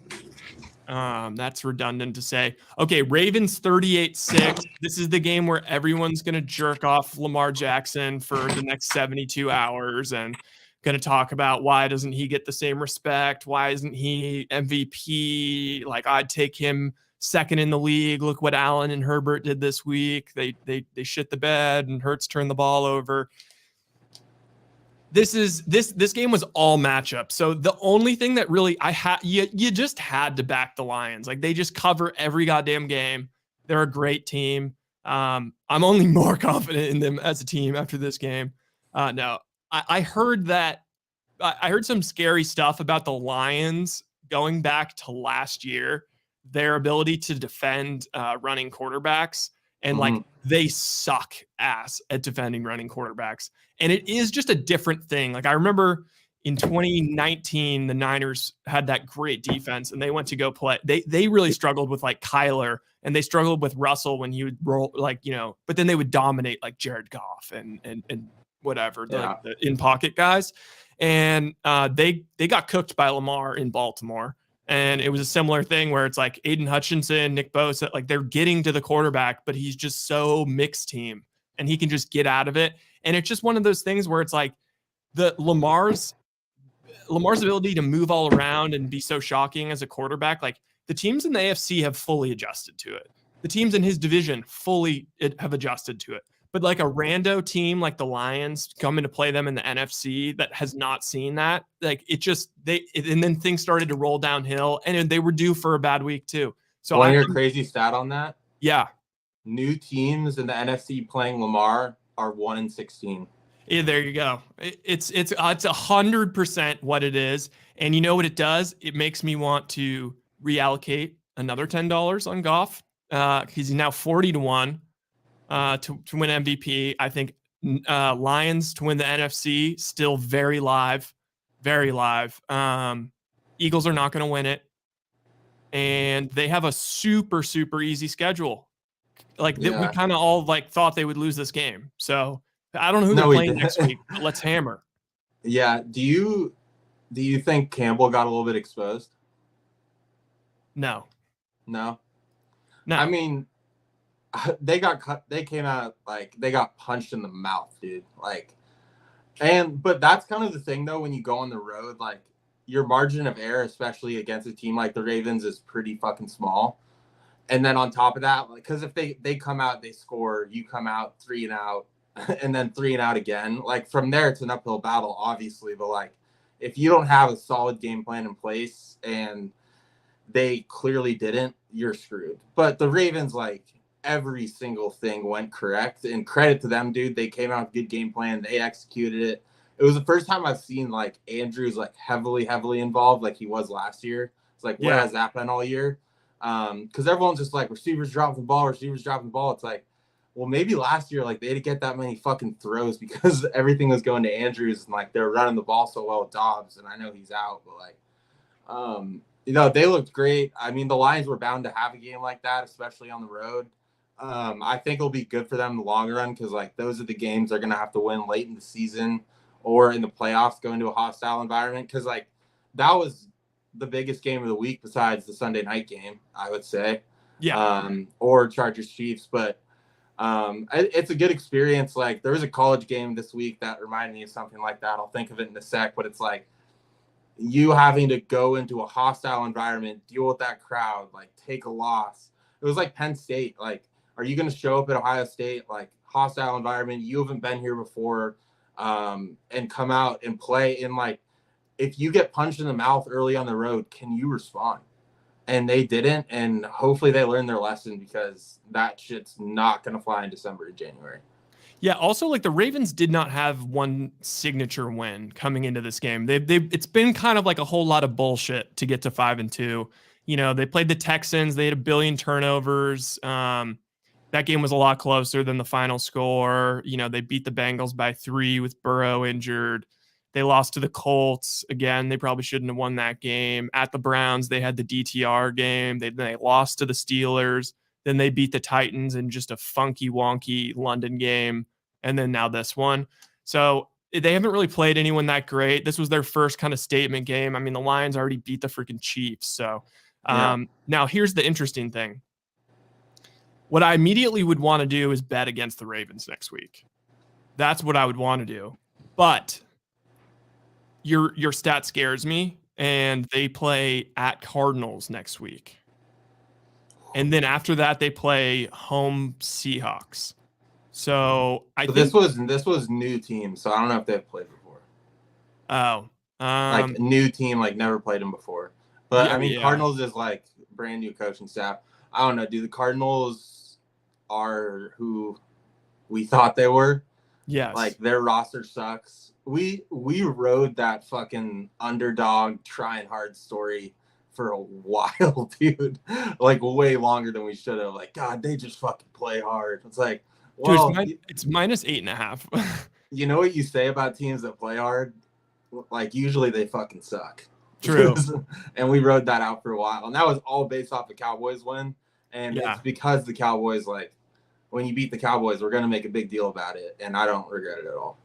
That's redundant to say. Okay, Ravens 38-6. This is the game where everyone's going to jerk off Lamar Jackson for the next 72 hours and going to talk about why doesn't he get the same respect? Why isn't he MVP? Like, I'd take him second in the league. Look what Allen and Herbert did this week. They shit the bed and Hurts turned the ball over. This game was all matchup. So the only thing that really you just had to back the Lions. Like, they just cover every goddamn game. They're a great team. I'm only more confident in them as a team after this game. No, I heard some scary stuff about the Lions going back to last year, their ability to defend running quarterbacks. And like, they suck ass at defending running quarterbacks. And it is just a different thing. Like, I remember in 2019, the Niners had that great defense and they went to go play. They really struggled with like Kyler, and they struggled with Russell when he would roll, like, you know, but then they would dominate like Jared Goff and whatever, the in pocket guys. And they got cooked by Lamar in Baltimore. And it was a similar thing where it's like Aiden Hutchinson, Nick Bosa, like, they're getting to the quarterback, but he's just so mixed team and he can just get out of it. And it's just one of those things where it's like the Lamar's ability to move all around and be so shocking as a quarterback. Like, the teams in the AFC have fully adjusted to it. The teams in his division have adjusted to it. But like a rando team like the Lions coming to play them in the NFC that has not seen that, like, and then things started to roll downhill, and they were due for a bad week too. So want to hear a crazy stat on that? Yeah. New teams in the NFC playing Lamar are 1-16. Yeah, there you go. It's 100% what it is. And you know what it does? It makes me want to reallocate another $10 on Goff. He's now 40-1. To win MVP. I think Lions to win the NFC, still very live. Eagles are not going to win it. And they have a super, super easy schedule. Like, we kind of all like thought they would lose this game. So I don't know who they're playing next week, but let's hammer. Yeah. Do you think Campbell got a little bit exposed? No. I mean, they came out like they got punched in the mouth, dude. Like, but that's kind of the thing though, when you go on the road, like, your margin of error, especially against a team like the Ravens, is pretty fucking small. And then on top of that, like, because if they come out, they score, you come out 3 and out, and then 3 and out again. Like, from there, it's an uphill battle, obviously. But like, if you don't have a solid game plan in place, and they clearly didn't, you're screwed. But the Ravens, like, every single thing went correct, and credit to them, dude. They came out with a good game plan. They executed it. It was the first time I've seen like Andrews like heavily involved like he was last year. It's like, where has that been all year? Because everyone's just like, receivers dropping the ball. It's like, well, maybe last year like they didn't get that many fucking throws because everything was going to Andrews, and like they're running the ball so well with Dobbs, and I know he's out, but like they looked great. I mean, the Lions were bound to have a game like that, especially on the road. I think it'll be good for them in the long run, because like those are the games they're gonna have to win late in the season or in the playoffs, going to a hostile environment. Because like that was the biggest game of the week besides the Sunday night game, I would say. Yeah. Or Chargers Chiefs, but it's a good experience. Like, there was a college game this week that reminded me of something like that. I'll think of it in a sec, but it's like you having to go into a hostile environment, deal with that crowd, like take a loss. It was like Penn State. Like, are you going to show up at Ohio State, like hostile environment? You haven't been here before, and come out and play. And like, if you get punched in the mouth early on the road, can you respond? And they didn't. And hopefully they learned their lesson, because that shit's not going to fly in December and January. Yeah. Also, like, the Ravens did not have one signature win coming into this game. It's been kind of like a whole lot of bullshit to get to 5-2. You know, they played the Texans. They had 1 billion turnovers. That game was a lot closer than the final score. You know, they beat the Bengals by 3 with Burrow injured. They lost to the Colts. Again, they probably shouldn't have won that game. At the Browns, they had the DTR game. They lost to the Steelers. Then they beat the Titans in just a funky, wonky London game. And then now this one. So they haven't really played anyone that great. This was their first kind of statement game. I mean, the Lions already beat the freaking Chiefs. So now here's the interesting thing. What I immediately would want to do is bet against the Ravens next week. That's what I would want to do. But your stat scares me, and they play at Cardinals next week. And then after that, they play home Seahawks. So I think this was new team, so I don't know if they've played before. Oh, like new team, like never played them before. But I mean, Cardinals is like brand new coaching staff. I don't know. Do the Cardinals are who we thought they were? Yes. Like their roster sucks. We rode that fucking underdog trying hard story for a while, dude. Like way longer than we should have. Like, God, they just fucking play hard. It's like, well, dude, it's minus 8.5. You know what you say about teams that play hard? Like usually they fucking suck. True. And we rode that out for a while. And that was all based off the Cowboys win. And it's because the Cowboys, like, when you beat the Cowboys, we're going to make a big deal about it. And I don't regret it at all.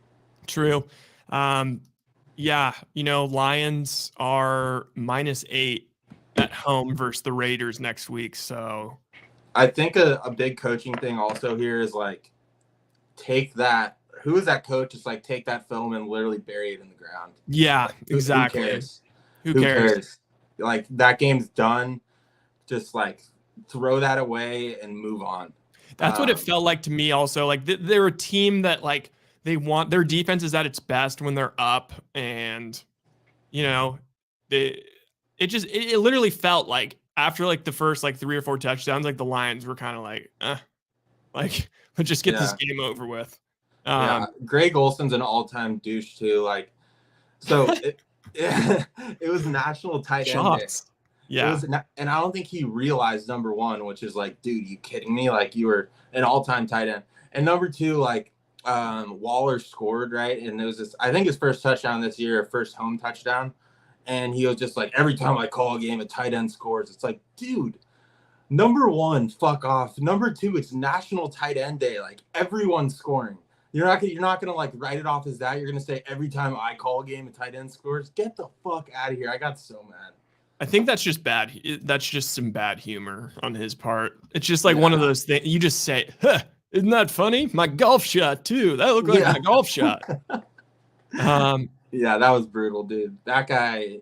True. Yeah, Lions are -8 at home versus the Raiders next week. So I think a big coaching thing also here is like take that. Who is that coach? It's like take that film and literally bury it in the ground. Yeah, like, exactly. Who cares? Like that game's done. Just like throw that away and move on. That's what it felt like to me also. Like they're a team that like they want their defense is at its best when they're up, and it literally felt like after like the first like 3 or 4 touchdowns, like the Lions were kind of like, like let's just get this game over with. Greg Olson's an all-time douche too. Like, so it was national tight end day. Yeah. And I don't think he realized number one, which is like, dude, you kidding me? Like you were an all-time tight end. And number two, like Waller scored, right? And it was this, I think his first touchdown this year, first home touchdown. And he was just like, every time I call a game, a tight end scores. It's like, dude, number one, fuck off. Number two, it's National Tight End Day. Like everyone's scoring. You're not gonna like write it off as that. You're gonna say every time I call a game, a tight end scores. Get the fuck out of here. I got so mad. I think that's just bad. That's just some bad humor on his part. It's just like one of those things you just say, huh, isn't that funny? My golf shot too. That looked like my golf shot. Yeah, that was brutal, dude. That guy,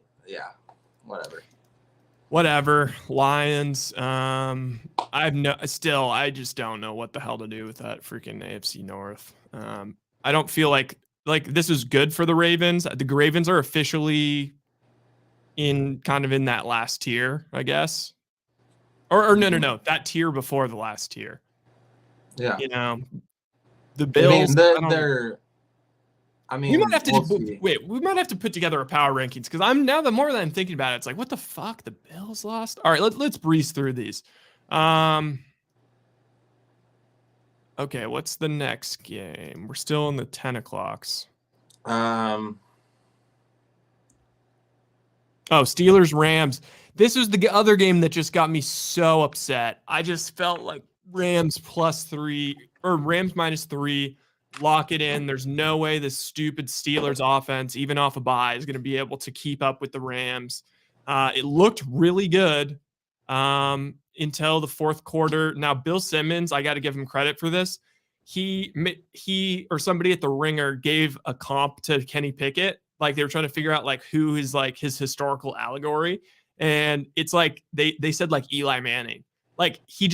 whatever. Lions. I just don't know what the hell to do with that freaking AFC North. I don't feel like this is good for the Ravens. The Ravens are officially in that last tier, I guess. Or no, that tier before the last tier. Yeah. The Bills. We might have to we might have to put together a power rankings because the more that I'm thinking about it, it's like, what the fuck? The Bills lost? All right, let's breeze through these. Okay, what's the next game? We're still in the 10 o'clocks. Steelers Rams. This was the other game that just got me so upset. I just felt like Rams +3 or Rams -3. Lock it in. There's no way this stupid Steelers offense, even off a bye, is going to be able to keep up with the Rams. It looked really good until the fourth quarter. Now, Bill Simmons, I got to give him credit for this. He or somebody at the Ringer gave a comp to Kenny Pickett. Like they were trying to figure out like who is like his historical allegory. And it's like they said like Eli Manning. Like he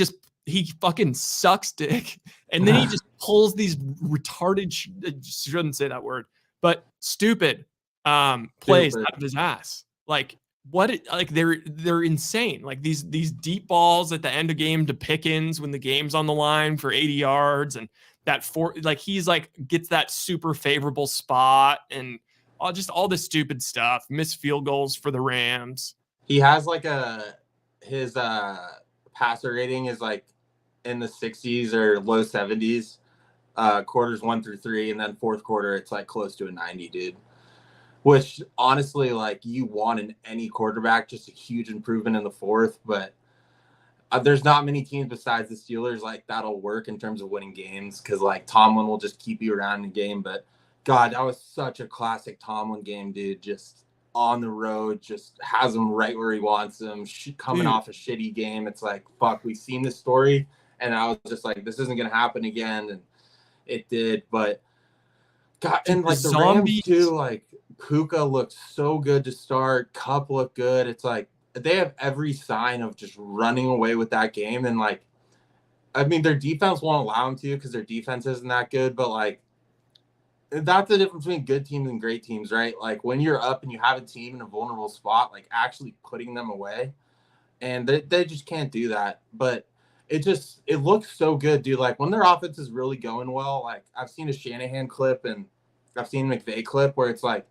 fucking sucks dick. And then he just pulls these retarded, shouldn't say that word, but stupid plays out of his ass. Like they're insane. Like these deep balls at the end of game to Pickens when the game's on the line for 80 yards and he's like gets that super favorable spot and all this stupid stuff. Missed field goals for the Rams. He has like his passer rating is like in the 60s or low 70s, quarters 1 through 3, and then fourth quarter it's like close to a 90, dude. which honestly, like, you want in any quarterback, just a huge improvement in the fourth. But there's not many teams besides the Steelers like that'll work in terms of winning games, because like Tomlin will just keep you around in the game. But God, that was such a classic Tomlin game, dude. Just on the road, just has him right where he wants him. Coming off a shitty game, it's like, fuck, we've seen this story, and I was just like, this isn't gonna happen again, and it did. But God, and like the Rams too, like Puka looked so good to start. Cup looked good. It's like they have every sign of just running away with that game. And like, I mean, their defense won't allow them to, because their defense isn't that good. But like, that's the difference between good teams and great teams, right? Like when you're up and you have a team in a vulnerable spot, like actually putting them away, and they just can't do that. But it looks so good, dude. Like when their offense is really going well, like I've seen a Shanahan clip and I've seen a McVay clip where it's like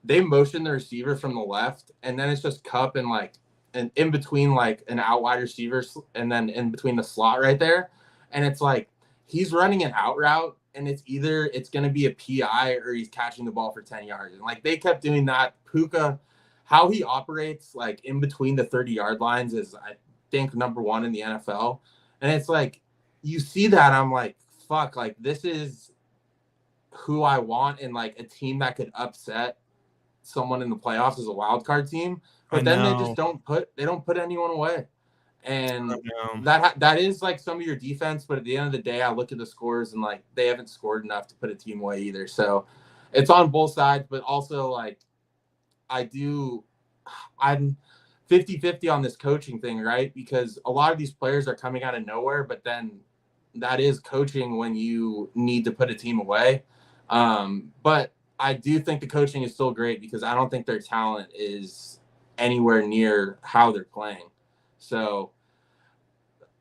they motion the receiver from the left, and then it's just Cup and like and in between like an out wide receiver, and then in between the slot right there, and it's like he's running an out route, and it's either it's going to be a PI or he's catching the ball for 10 yards. And like they kept doing that. Puka, how he operates like in between the 30-yard lines is, I think, number one in the NFL. And it's like you see that, I'm like, fuck, like this is who I want in like a team that could upset someone in the playoffs as a wild card team. But then they just don't put anyone away. And that is like some of your defense, but at the end of the day, I look at the scores and like they haven't scored enough to put a team away either. So it's on both sides, but also like I'm 50-50 on this coaching thing, right? Because a lot of these players are coming out of nowhere, but then that is coaching when you need to put a team away. But I do think the coaching is still great, because I don't think their talent is anywhere near how they're playing. So,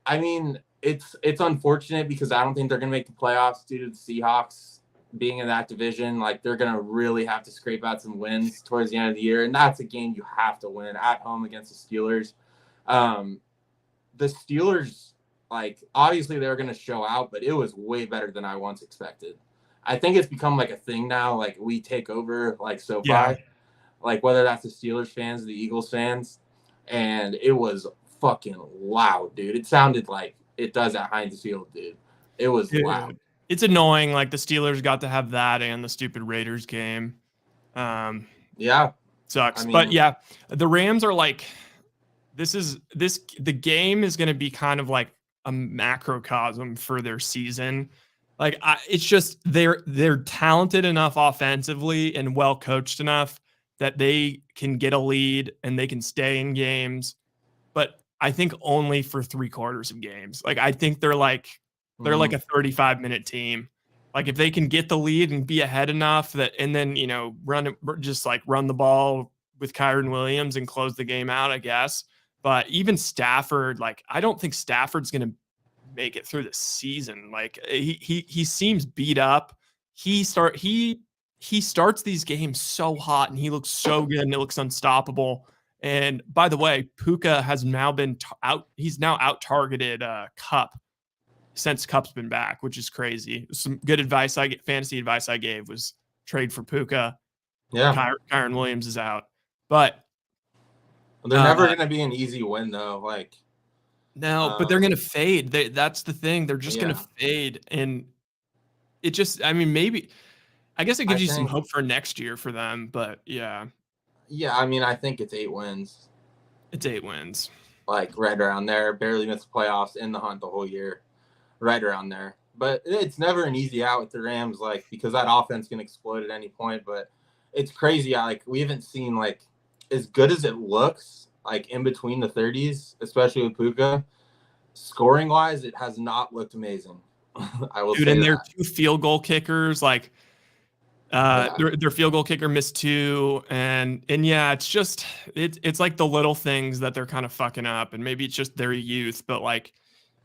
I mean, it's unfortunate, because I don't think they're going to make the playoffs due to the Seahawks being in that division. Like they're going to really have to scrape out some wins towards the end of the year. And that's a game you have to win at home against the Steelers. The Steelers, like, obviously they were going to show out, but it was way better than I once expected. I think it's become like a thing now. Like we take over like SoFi, like whether that's the Steelers fans or the Eagles fans. And it was fucking loud, dude. It sounded like it does at Heinz Field, dude. It was loud. It's annoying. Like the Steelers got to have that and the stupid Raiders game. Yeah. Sucks. I mean, but yeah, the Rams are like, the game is going to be kind of like a macrocosm for their season. Like it's just, they're talented enough offensively and well coached enough that they can get a lead and they can stay in games, but I think only for 3/4 of games. Like I think they're like a 35-minute team. Like if they can get the lead and be ahead enough that, and then run the ball with Kyren Williams and close the game out, I guess. But even Stafford, like I don't think Stafford's going to make it through the season. Like he seems beat up. He starts these games so hot and he looks so good and it looks unstoppable. And by the way, Puka has now been he's now out targeted Cup since Cup's been back, which is crazy. Some good advice fantasy advice I gave was trade for Puka. Yeah. Kyren Williams is out. But they're never going to be an easy win though. Like no, but they're going to fade. That's the thing. They're just going to fade. And it just, I mean, maybe, I guess it gives you some hope for next year for them, but yeah. Yeah, I mean, I think it's 8 wins. It's 8 wins. Like right around there. Barely missed the playoffs, in the hunt the whole year. Right around there. But it's never an easy out with the Rams, like, because that offense can explode at any point. But it's crazy. Like, we haven't seen, like, as good as it looks, like, in between the 30s, especially with Puka, scoring-wise, it has not looked amazing. I will say and that. Their 2 field goal kickers, like, their field goal kicker missed 2, and yeah, it's just it's like the little things that they're kind of fucking up, and maybe it's just their youth, but like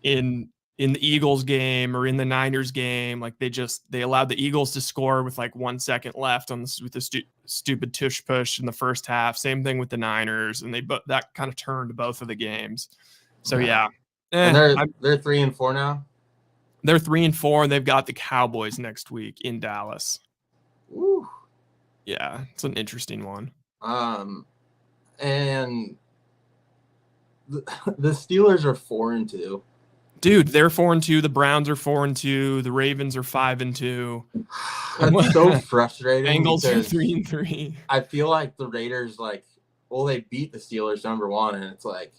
in the Eagles game or in the Niners game, like they allowed the Eagles to score with like 1 second left with the stupid tush push in the first half. Same thing with the Niners, and that kind of turned both of the games. So yeah. And they're 3-4 now. They're 3-4, and they've got the Cowboys next week in Dallas. Woo. Yeah, it's an interesting one. And the Steelers are 4-2. Dude, they're 4-2. The Browns are 4-2. The Ravens are 5-2. It's so frustrating Bengals are because 3-3. I feel like the Raiders, like, well, they beat the Steelers number 1, and it's like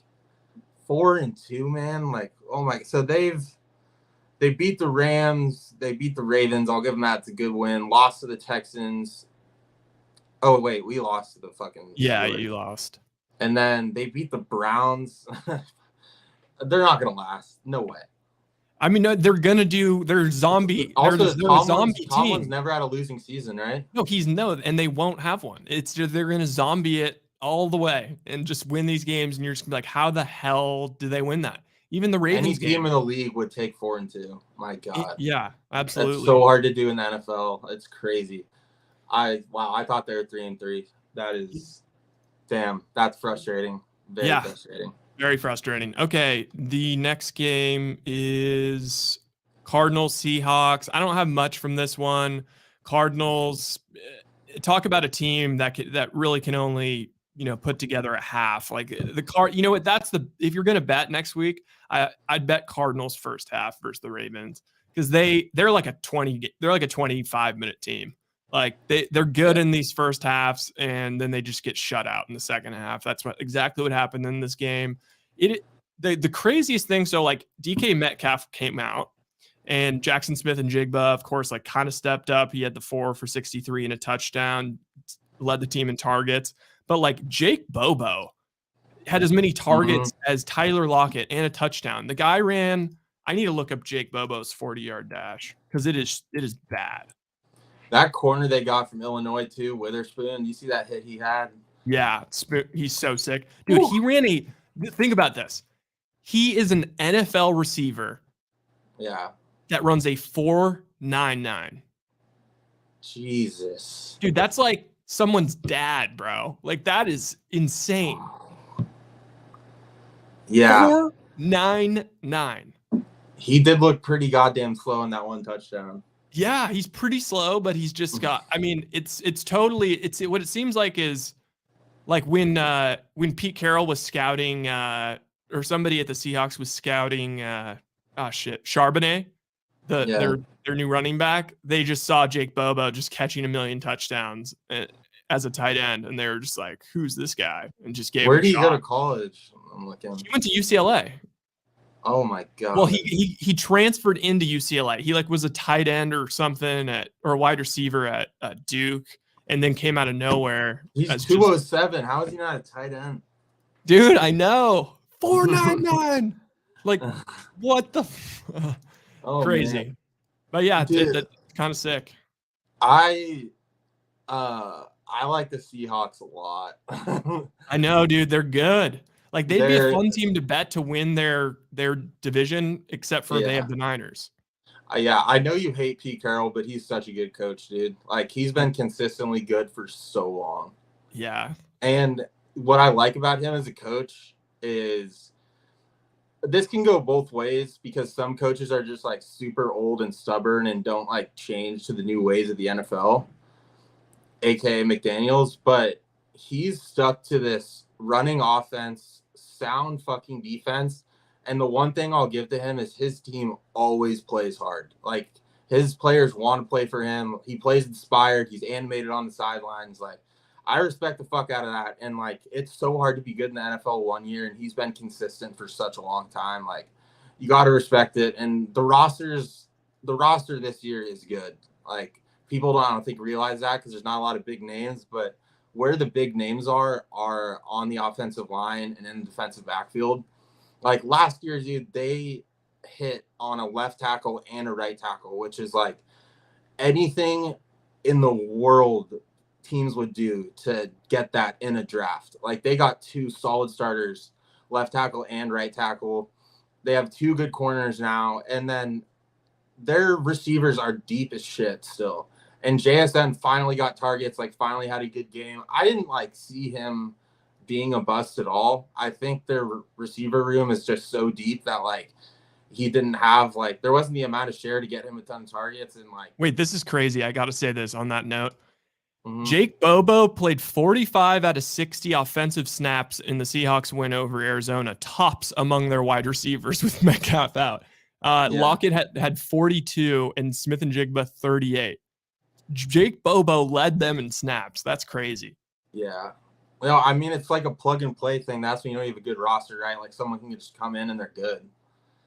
4-2, man. Like, oh my! So they beat the Rams, they beat the Ravens. I'll give them that. It's a good win. Lost to the Texans. Oh wait, we lost to the fucking Yeah, Steelers. you lost. And then they beat the Browns. They're not gonna last. No way. I mean, no, they're gonna do. They're zombie. Also, they're a zombie Tomlin's team. never had a losing season, right? No, and they won't have one. It's just they're gonna zombie it all the way and just win these games. And you're just gonna be like, how the hell do they win that? Even the Ravens Any team game. in the league would take 4-2. My God. Yeah, absolutely. It's so hard to do in the NFL. It's crazy. I thought they were 3-3. That is, damn, that's frustrating. Very frustrating. Very frustrating. Okay, the next game is Cardinals Seahawks. I don't have much from this one. Cardinals, talk about a team that really can only put together a half. Like you know what? If you're gonna bet next week, I'd bet Cardinals first half versus the Ravens because they're like a 25-minute team. Like they're good in these first halves, and then they just get shut out in the second half. That's exactly what happened in this game. The craziest thing. So like DK Metcalf came out, and Jackson Smith and Jigba, of course, like kind of stepped up. He had the 4 for 63 and a touchdown, led the team in targets. But like Jake Bobo had as many targets as Tyler Lockett and a touchdown. The guy ran. I need to look up Jake Bobo's 40-yard dash because it is bad. That corner they got from Illinois too, Witherspoon. You see that hit he had? Yeah, he's so sick, dude. He ran think about this. He is an NFL receiver. Yeah. That runs a 4.99. Jesus. Dude, that's like someone's dad, bro. Like that is insane. Yeah. 4.99. He did look pretty goddamn slow in that one touchdown. Yeah, he's pretty slow, but he's just got. I mean, it's totally. What it seems like is like when Pete Carroll was scouting, or somebody at the Seahawks was scouting. Charbonnet, their new running back. They just saw Jake Bobo just catching 1 million touchdowns as a tight end, and they were just like, "Who's this guy?" And just gave. Where did he go to college? I'm looking. He went to UCLA. Oh my God. Well, he transferred into UCLA. He like was a tight end or something or a wide receiver at Duke, and then came out of nowhere. He's 207. How is he not a tight end? Dude, I know. 4.99. Like, what the? Crazy. Man. But yeah, that's kind of sick. I like the Seahawks a lot. I know, dude. They're good. Like they'd be a fun team to bet to win their division, except for they have the Niners. Yeah, I know you hate Pete Carroll, but he's such a good coach, dude. Like he's been consistently good for so long. Yeah. And what I like about him as a coach is this can go both ways because some coaches are just like super old and stubborn and don't like change to the new ways of the NFL, aka McDaniels, but he's stuck to this running offense, sound fucking defense. And the one thing I'll give to him is his team always plays hard. Like his players want to play for him. He plays inspired. He's animated on the sidelines. Like I respect the fuck out of that. And like, it's so hard to be good in the NFL 1 year. And he's been consistent for such a long time. Like you got to respect it. And the roster this year is good. Like people don't, I don't think realize that because there's not a lot of big names, but where the big names are on the offensive line and in the defensive backfield. Like last year, dude, they hit on a left tackle and a right tackle, which is like anything in the world teams would do to get that in a draft. Like they got 2 solid starters, left tackle and right tackle. They have 2 good corners now, and then their receivers are deep as shit still. And JSN finally got targets, like finally had a good game. I didn't like see him being a bust at all. I think their receiver room is just so deep that like he didn't have like there wasn't the amount of share to get him a ton of targets and like. Wait, this is crazy. I got to say this on that note. Jake Bobo played 45 out of 60 offensive snaps in the Seahawks win over Arizona, tops among their wide receivers with Metcalf out. Lockett had 42 and Smith and Jigba 38. Jake Bobo led them in snaps. That's crazy. Yeah. Well, I mean, it's like a plug and play thing. That's when you know you have a good roster, right? Like someone can just come in and they're good.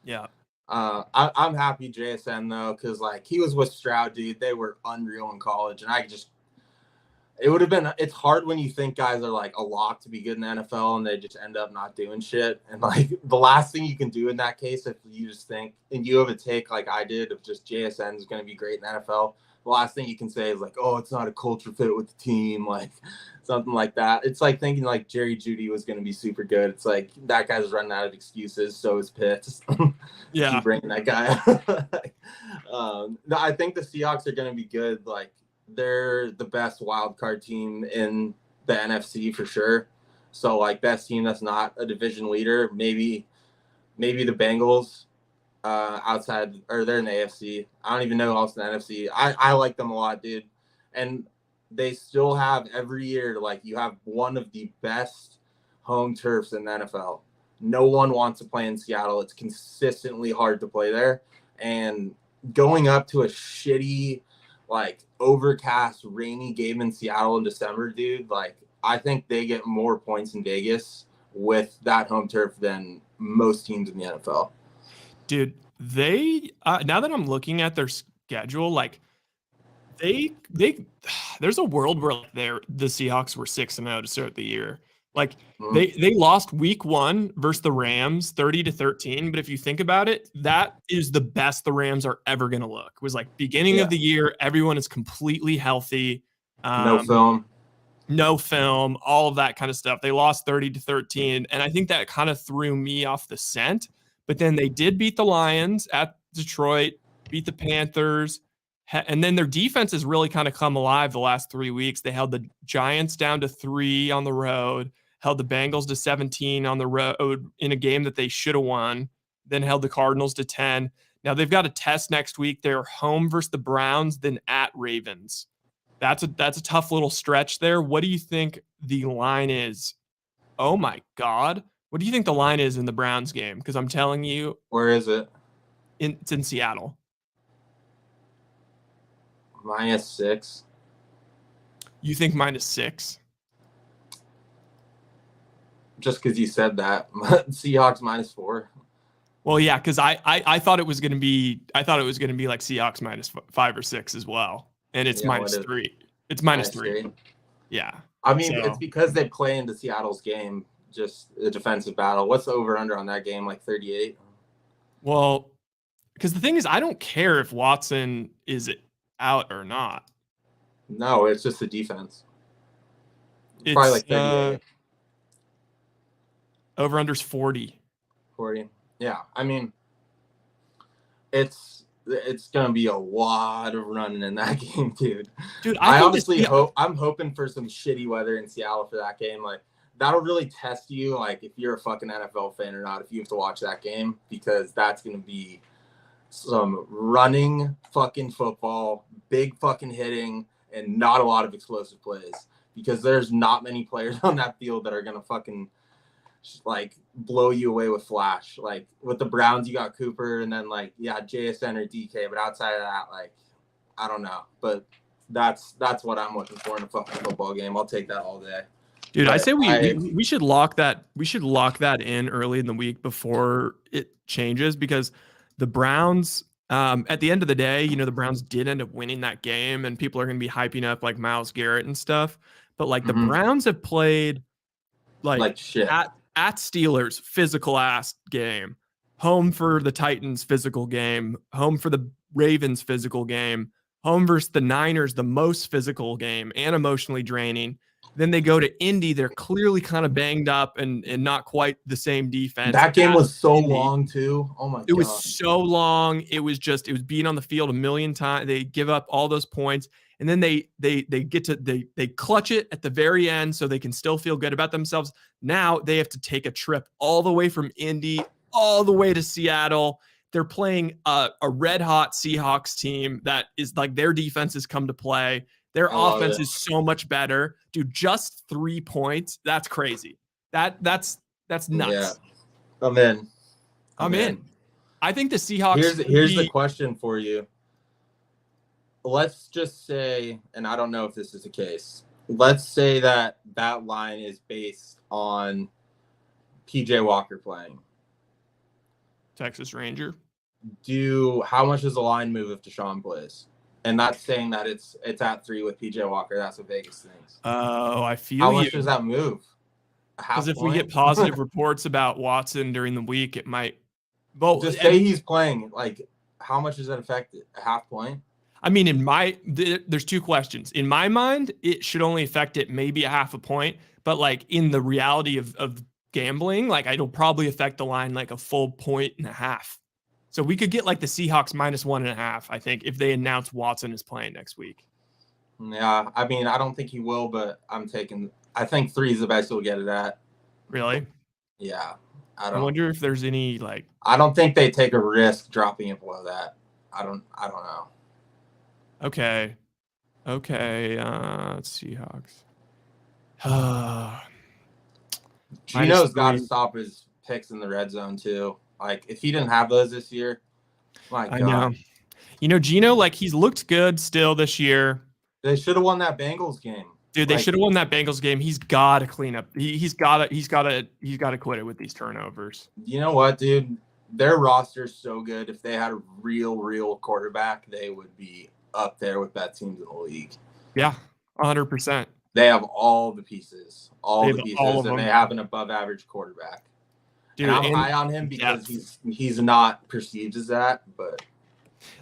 Yeah. I'm happy JSN though, because like he was with Stroud, dude. They were unreal in college, and it would have been. It's hard when you think guys are like a lock to be good in the NFL, and they just end up not doing shit. And like the last thing you can do in that case, if you just think and you have a take like I did of just JSN is going to be great in the NFL, the last thing you can say is like, oh, it's not a culture fit with the team, like something like that. It's like thinking like Jerry Jeudy was going to be super good. It's like that guy's running out of excuses. So is Pitts. Yeah, keep bringing that guy up. No, I think the Seahawks are going to be good. Like they're the best wild card team in the NFC for sure. So like best team that's not a division leader, maybe the Bengals. Outside, or they're in the AFC. I don't even know who else in the NFC. I like them a lot, dude. And they still have every year, like you have one of the best home turfs in the NFL. No one wants to play in Seattle. It's consistently hard to play there. And going up to a shitty, like overcast, rainy game in Seattle in December, dude, like I think they get more points in Vegas with that home turf than most teams in the NFL. Dude, they now that I'm looking at their schedule, like they there's a world where like the Seahawks were 6-0 to start the year. Like they lost week 1 versus the Rams 30-13, but if you think about it, that is the best the Rams are ever going to look. It was like beginning of the year, everyone is completely healthy. No film, all of that kind of stuff. They lost 30-13, and I think that kind of threw me off the scent. But then they did beat the Lions at Detroit, beat the Panthers, and then their defense has really kind of come alive the last 3 weeks. They held the Giants down to 3 on the road, held the Bengals to 17 on the road in a game that they should have won, then held the Cardinals to 10. Now they've got a test next week. They're home versus the Browns, then at Ravens. That's a tough little stretch there. What do you think the line is? Oh my God. What do you think the line is in the Browns game? Because I'm telling you. Where is it? It's in Seattle. -6. You think -6? Just because you said that. Seahawks -4. Well, yeah, because I thought it was going to be like Seahawks -5 or 6 as well, and it's -3. It's -3. Yeah. I mean, it's because they play into Seattle's game. Just the defensive battle. What's the over/under on that game? Like 38? Well, because the thing is, I don't care if Watson is out or not. No, it's just the defense. It's probably like 38. Over/under's 40. 40. Yeah, I mean, it's gonna be a lot of running in that game, dude. Dude, I honestly I'm hoping for some shitty weather in Seattle for that game. Like that'll really test you, like if you're a fucking NFL fan or not, if you have to watch that game, because that's gonna be some running fucking football, big fucking hitting, and not a lot of explosive plays. Because there's not many players on that field that are gonna fucking like blow you away with flash. Like with the Browns, you got Cooper, and then like JSN or DK. But outside of that, like I don't know. But that's what I'm looking for in a fucking football game. I'll take that all day. Dude, I say we should lock that. We should lock that in early in the week before it changes, because the Browns, at the end of the day, the Browns did end up winning that game, and people are going to be hyping up like Myles Garrett and stuff. But like the Browns have played like shit. At Steelers, physical ass game, home for the Titans, physical game, home for the Ravens, physical game, home versus the Niners, the most physical game and emotionally draining. Then they go to Indy. They're clearly kind of banged up and not quite the same defense. That game was so long too. Oh my God. It was so long. It was being on the field a million times. They give up all those points. And then they clutch it at the very end so they can still feel good about themselves. Now they have to take a trip all the way from Indy, all the way to Seattle. They're playing a red hot Seahawks team that is like their defense has come to play. Their I love offense it. is so much better. Dude, just 3 points. That's crazy. That's nuts. Yeah. I'm in. I'm in. I think the Seahawks. Here's the question for you. Let's just say, and I don't know if this is the case. Let's say that line is based on PJ Walker playing. Texas Ranger. How much does the line move if Deshaun plays? And that's saying that it's at 3 with PJ Walker. That's what Vegas thinks. Oh, I feel How you. much does that move? Because if we get positive reports about Watson during the week, it might. Well, just say he's playing. Like, how much does that affect it? A half point? I mean, there's 2 questions. In my mind, it should only affect it maybe a half a point. But like in the reality of gambling, like it'll probably affect the line like a full 1.5. So we could get like the Seahawks -1.5, I think, if they announce Watson is playing next week. Yeah, I mean, I don't think he will, but I think 3 is the best he'll get it at. Really? Yeah. I wonder if there's any like. I don't think they take a risk dropping it below that. I don't know. Okay. Seahawks. Gino's got to stop his picks in the red zone too. Like if he didn't have those this year, my God. I know. Gino, like he's looked good still this year. They should have won that Bengals game. Dude, they should have won that Bengals game. He's got to clean up. He's got to quit it with these turnovers. You know what, dude? Their roster's so good. If they had a real quarterback, they would be up there with that teams in the league. Yeah, 100%. They have all the pieces, and them. they have an above-average quarterback. Dude, and I'm high on him because he's not perceived as that, but.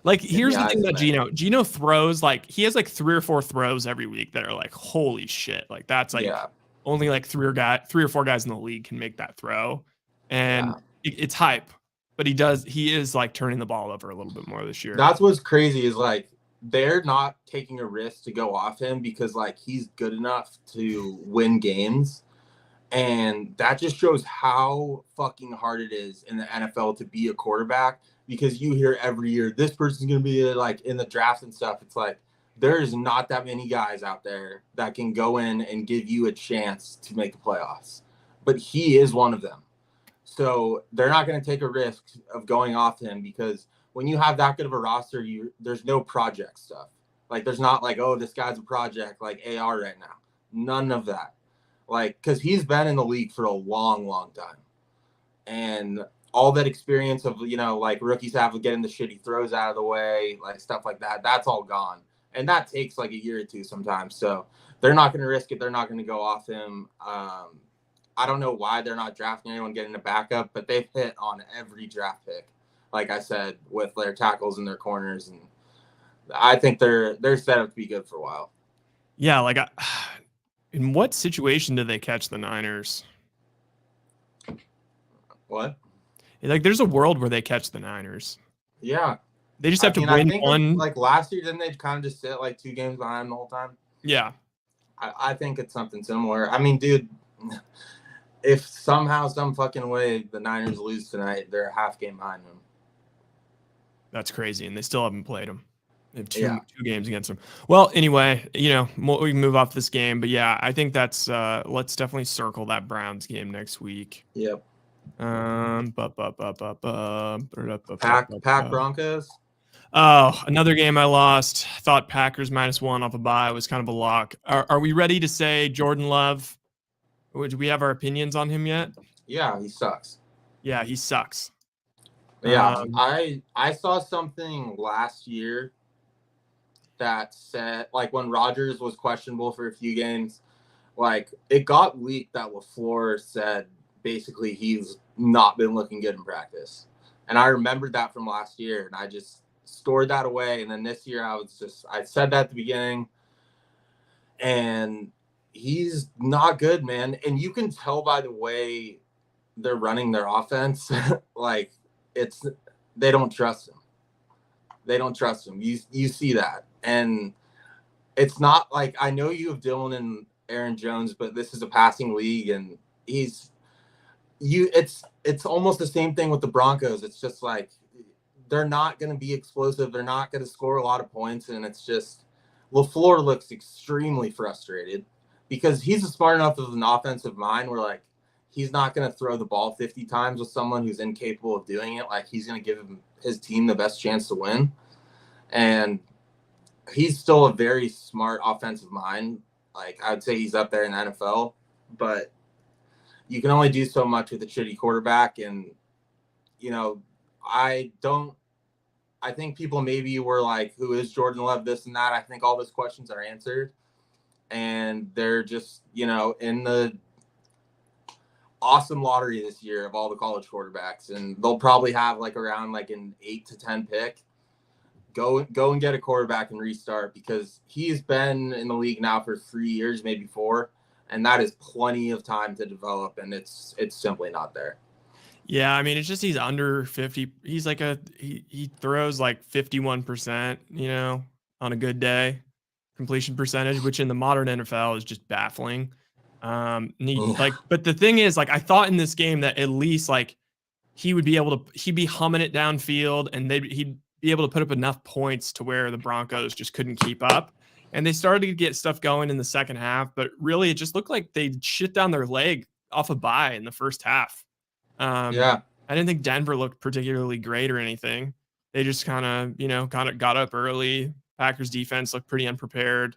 Like, here's the thing about Gino. Gino throws, like, he has like 3 or 4 throws every week that are like, holy shit. Like, that's like only like 3 or 4 guys in the league can make that throw. And it's hype. But he is like turning the ball over a little bit more this year. That's what's crazy is like, they're not taking a risk to go off him because like he's good enough to win games. And that just shows how fucking hard it is in the NFL to be a quarterback. Because you hear every year, this person's going to be like in the draft and stuff. It's like, there's not that many guys out there that can go in and give you a chance to make the playoffs. But he is one of them. So they're not going to take a risk of going off him because when you have that good of a roster, there's no project stuff. Like there's not like, oh, this guy's a project like AR right now. None of that. Like, because he's been in the league for a long time. And all that experience of, like rookies have of getting the shit he throws out of the way, like stuff like that, that's all gone. And that takes like a year or 2 sometimes. So they're not going to risk it. They're not going to go off him. I don't know why they're not drafting anyone getting a backup, but they've hit on every draft pick, like I said, with their tackles and their corners. And I think they're set up to be good for a while. Yeah, like in what situation did they catch the Niners? What? Like, there's a world where they catch the Niners. Yeah. They just have to win one. Like last year, didn't they kind of just sit like 2 games behind the whole time? Yeah. I think it's something similar. I mean, dude, if somehow, some fucking way the Niners lose tonight, they're a half game behind them. That's crazy. And they still haven't played them. They have two games against them. Well, anyway, we can move off this game. But yeah, I think that's let's definitely circle that Browns game next week. Yep. Pack Broncos. Oh, another game I lost. Thought Packers -1 off a bye was kind of a lock. Are we ready to say Jordan Love? Do we have our opinions on him yet? Yeah, he sucks. Yeah, he sucks. Yeah, I saw something last year that said, like, when Rodgers was questionable for a few games, like, it got leaked that LaFleur said basically he's not been looking good in practice. And I remembered that from last year, and I just stored that away. And then this year I said that at the beginning, and he's not good, man. And you can tell by the way they're running their offense, like, they don't trust him. They don't trust him. You see that. And it's not like, I know you have Dylan and Aaron Jones, but this is a passing league, and it's almost the same thing with the Broncos. It's just like, they're not going to be explosive. They're not going to score a lot of points. And it's just LaFleur looks extremely frustrated because he's smart enough of an offensive mind where, like, he's not going to throw the ball 50 times with someone who's incapable of doing it. Like, he's going to give his team the best chance to win. And he's still a very smart offensive mind. Like, I would say he's up there in the NFL, but you can only do so much with a shitty quarterback. And, you know, I think people maybe were like, who is Jordan Love, this and that. I think all those questions are answered. And they're just, you know, in the awesome lottery this year of all the college quarterbacks. And they'll probably have like around like an 8 to 10 pick. Go and get a quarterback and restart, because he's been in the league now for 3 years, maybe 4. And that is plenty of time to develop. And it's simply not there. Yeah, I mean, it's just he's under 50. He's like he throws like 51%, you know, on a good day, completion percentage, which in the modern NFL is just baffling. But the thing is, like, I thought in this game that at least like he'd be humming it downfield, and he'd be able to put up enough points to where the Broncos just couldn't keep up. And they started to get stuff going in the second half, but really it just looked like they shit down their leg off a bye in the first half. I didn't think Denver looked particularly great or anything. They just kind of got up early. Packers defense looked pretty unprepared.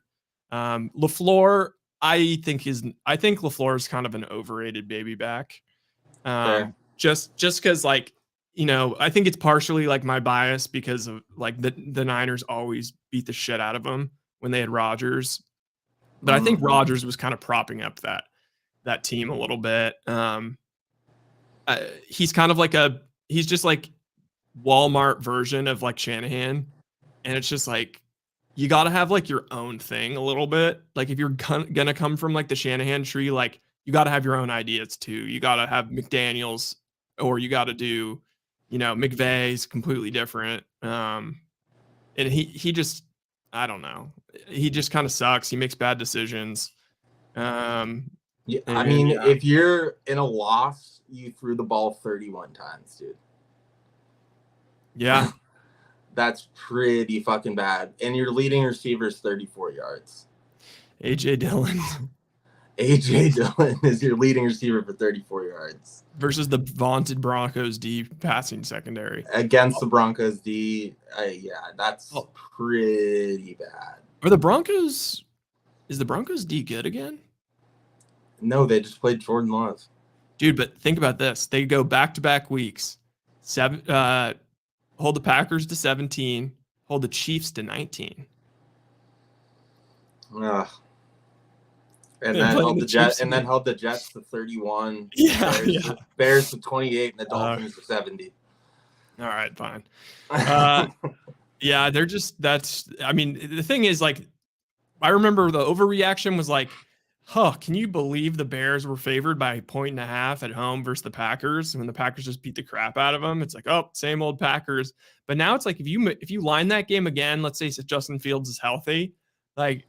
LaFleur, I think LaFleur is kind of an overrated baby back. Just because, like, you know, I think it's partially like my bias because of like the Niners always beat the shit out of them when they had Rodgers. But I think Rodgers was kind of propping up that team a little bit. He's kind of like he's just like Walmart version of like Shanahan. And it's just like, you got to have like your own thing a little bit. Like, if you're going to come from like the Shanahan tree, like, you got to have your own ideas too. You got to have McDaniels, or you got to do, you know, McVay's completely different. And he just, I don't know. He just kind of sucks. He makes bad decisions. If you're in a loss, you threw the ball 31 times, dude. Yeah. That's pretty fucking bad. And your leading receiver is 34 yards. A.J. Dillon. A.J. Dillon is your leading receiver for 34 yards. Versus the vaunted Broncos D passing secondary. Against the Broncos D, that's pretty bad. Is the Broncos D good again? No, they just played Jordan Love. Dude, but think about this. They go back-to-back weeks. Hold the Packers to 17, hold the Chiefs to 19. And then held the Jets to 31. Bears to 28, and the Dolphins to 70. All right, fine. They're just, the thing is, like, I remember the overreaction was like, can you believe the Bears were favored by 1.5 at home versus the Packers when the Packers just beat the crap out of them? It's like, oh, same old Packers. But now it's like, if you line that game again, let's say Justin Fields is healthy, like,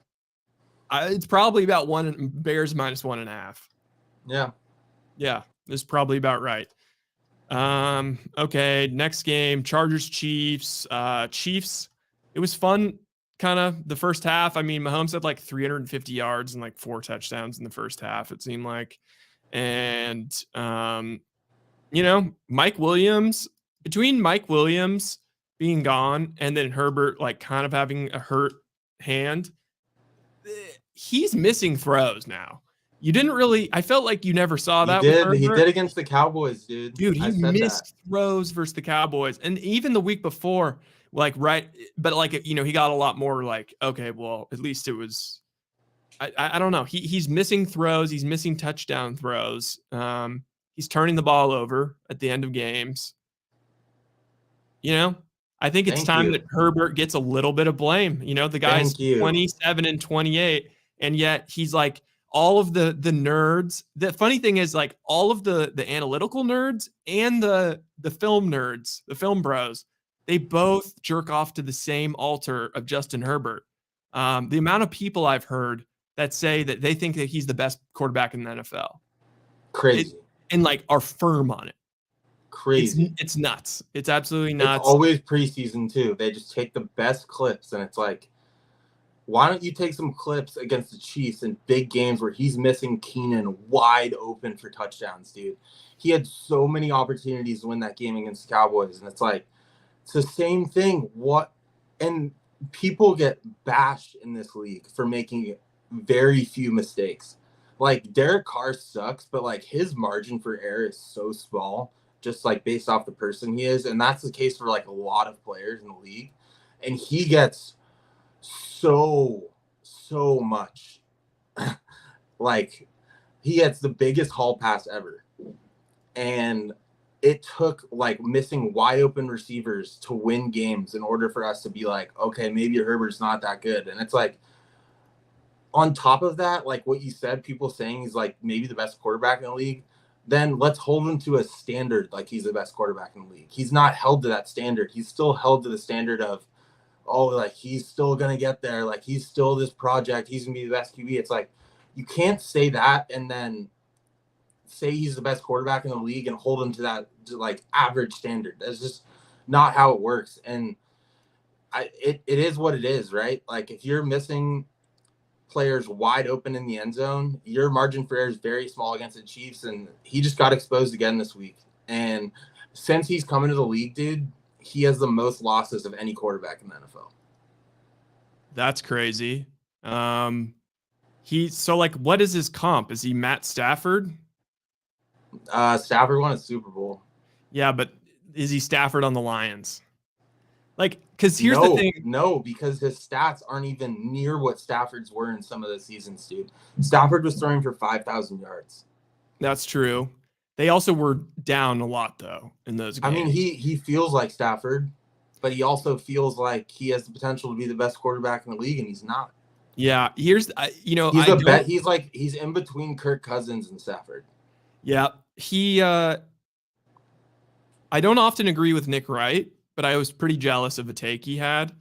it's probably about Bears minus 1.5. Yeah, it's probably about right. Okay, next game, Chargers Chiefs. Chiefs, it was fun. Kind of the first half. I mean, Mahomes had like 350 yards and like 4 touchdowns in the first half, it seemed like. And, you know, between Mike Williams being gone and then Herbert like kind of having a hurt hand, he's missing throws now. I felt like you never saw that. He did against the Cowboys, dude. Dude, he missed throws versus the Cowboys. And even the week before, he got a lot more like, okay, well, at least it was, I don't know. He's missing throws. He's missing touchdown throws. He's turning the ball over at the end of games. You know, I think it's time that Herbert gets a little bit of blame. You know, the guy's 27 and 28, and yet he's like all of the nerds. The funny thing is, like, all of the analytical nerds and the film nerds, the film bros, they both jerk off to the same altar of Justin Herbert. The amount of people I've heard that say that they think that he's the best quarterback in the NFL. Crazy. And like are firm on it. Crazy. It's nuts. It's absolutely nuts. It's always preseason too. They just take the best clips and it's like, Why don't you take some clips against the Chiefs in big games where he's missing Keenan wide open for touchdowns, dude? He had so many opportunities to win that game against the Cowboys, and it's like, it's the same thing. And people get bashed in this league for making very few mistakes. Like, Derek Carr sucks, but like his margin for error is so small, just like based off the person he is. And that's the case for like a lot of players in the league. And he gets so much. Like, he gets the biggest haul pass ever. And it took like missing wide open receivers to win games in order for us to be like, okay, maybe Herbert's not that good. And it's like, on top of that, like what you said, people saying he's like maybe the best quarterback in the league, then let's hold him to a standard like he's the best quarterback in the league. He's not held to that standard. He's still held to the standard of, oh, like he's still going to get there. Like he's still this project. He's going to be the best QB. It's like, you can't say that and then say he's the best quarterback in the league and hold him to that to like average standard. That's just not how it works. And it is what it is, right? Like if you're missing players wide open in the end zone, your margin for error is very small against the Chiefs, and he just got exposed again this week. And since he's come into the league, dude, he has the most losses of any quarterback in the NFL. That's crazy. So like, what is his comp? Is he Matt Stafford? Stafford won a Super Bowl. Yeah, but is he Stafford on the Lions? Like, because here's the thing. No, because his stats aren't even near what Stafford's were in some of the seasons, dude. Stafford was throwing for 5,000 yards. That's true. They also were down a lot, though, in those games. I mean, he feels like Stafford, but he also feels like he has the potential to be the best quarterback in the league, and he's not. Yeah, he's he's in between Kirk Cousins and Stafford. Yeah, I don't often agree with Nick Wright, but I was pretty jealous of the take he had.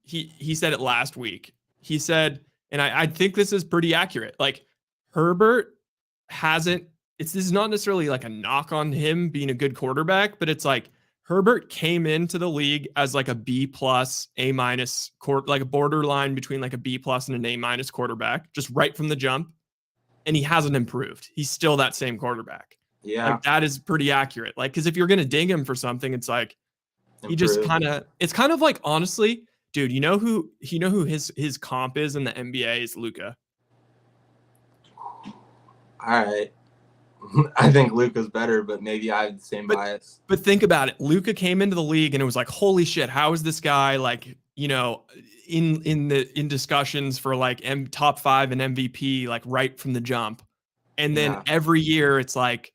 He said it last week. He said, and I think this is pretty accurate. Like Herbert this is not necessarily like a knock on him being a good quarterback, but it's like Herbert came into the league as like a B+, A-, like a borderline between like a B+ and an A- quarterback, just right from the jump. And he hasn't improved. He's still that same quarterback. Yeah. Like that is pretty accurate. Like, cause if you're going to ding him for something, it's like, he just it's kind of like, honestly, dude, you know who his comp is in the NBA is Luka. All right. I think Luka's better, but maybe I have the same bias. But think about it. Luka came into the league and it was like, holy shit, how is this guy like, you know, in discussions for like top 5 and MVP, like right from the jump. And then every year it's like,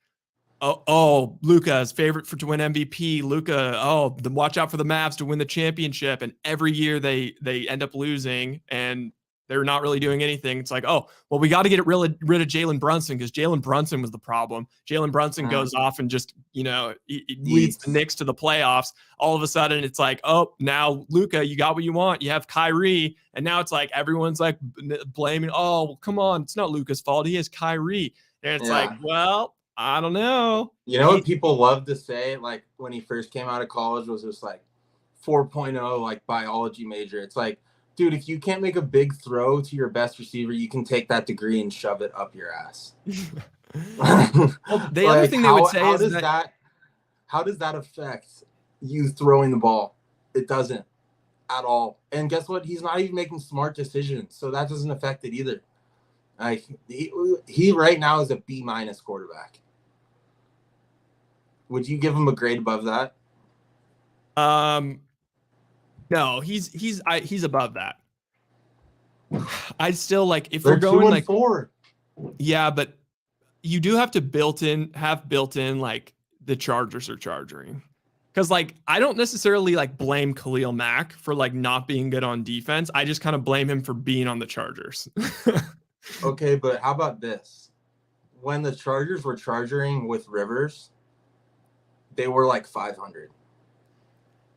oh, Luka's favorite to win MVP. Luka, watch out for the Mavs to win the championship. And every year they end up losing and they're not really doing anything. It's like, oh, well, we got to get rid of Jalen Brunson because Jalen Brunson was the problem. Jalen Brunson goes off and just, you know, he leads the Knicks to the playoffs. All of a sudden it's like, oh, now Luka, you got what you want. You have Kyrie. And now it's like everyone's like blaming, oh, well, come on, it's not Luka's fault. He has Kyrie. And it's like, well, I don't know. You know what people love to say, like when he first came out of college, was just like 4.0, like biology major. It's like, dude, if you can't make a big throw to your best receiver, you can take that degree and shove it up your ass. Well, the other thing they would say how is how does that affect you throwing the ball? It doesn't at all. And guess what? He's not even making smart decisions, so that doesn't affect it either. Like he right now is a B- quarterback. Would you give him a grade above that? No, he's above that. I'd still like if They're we're going 2-4. like 4. Yeah, but you do have to have built in like the Chargers are charging. Cause like I don't necessarily like blame Khalil Mack for like not being good on defense. I just kind of blame him for being on the Chargers. Okay, but how about this? When the Chargers were charging with Rivers, they were like 500.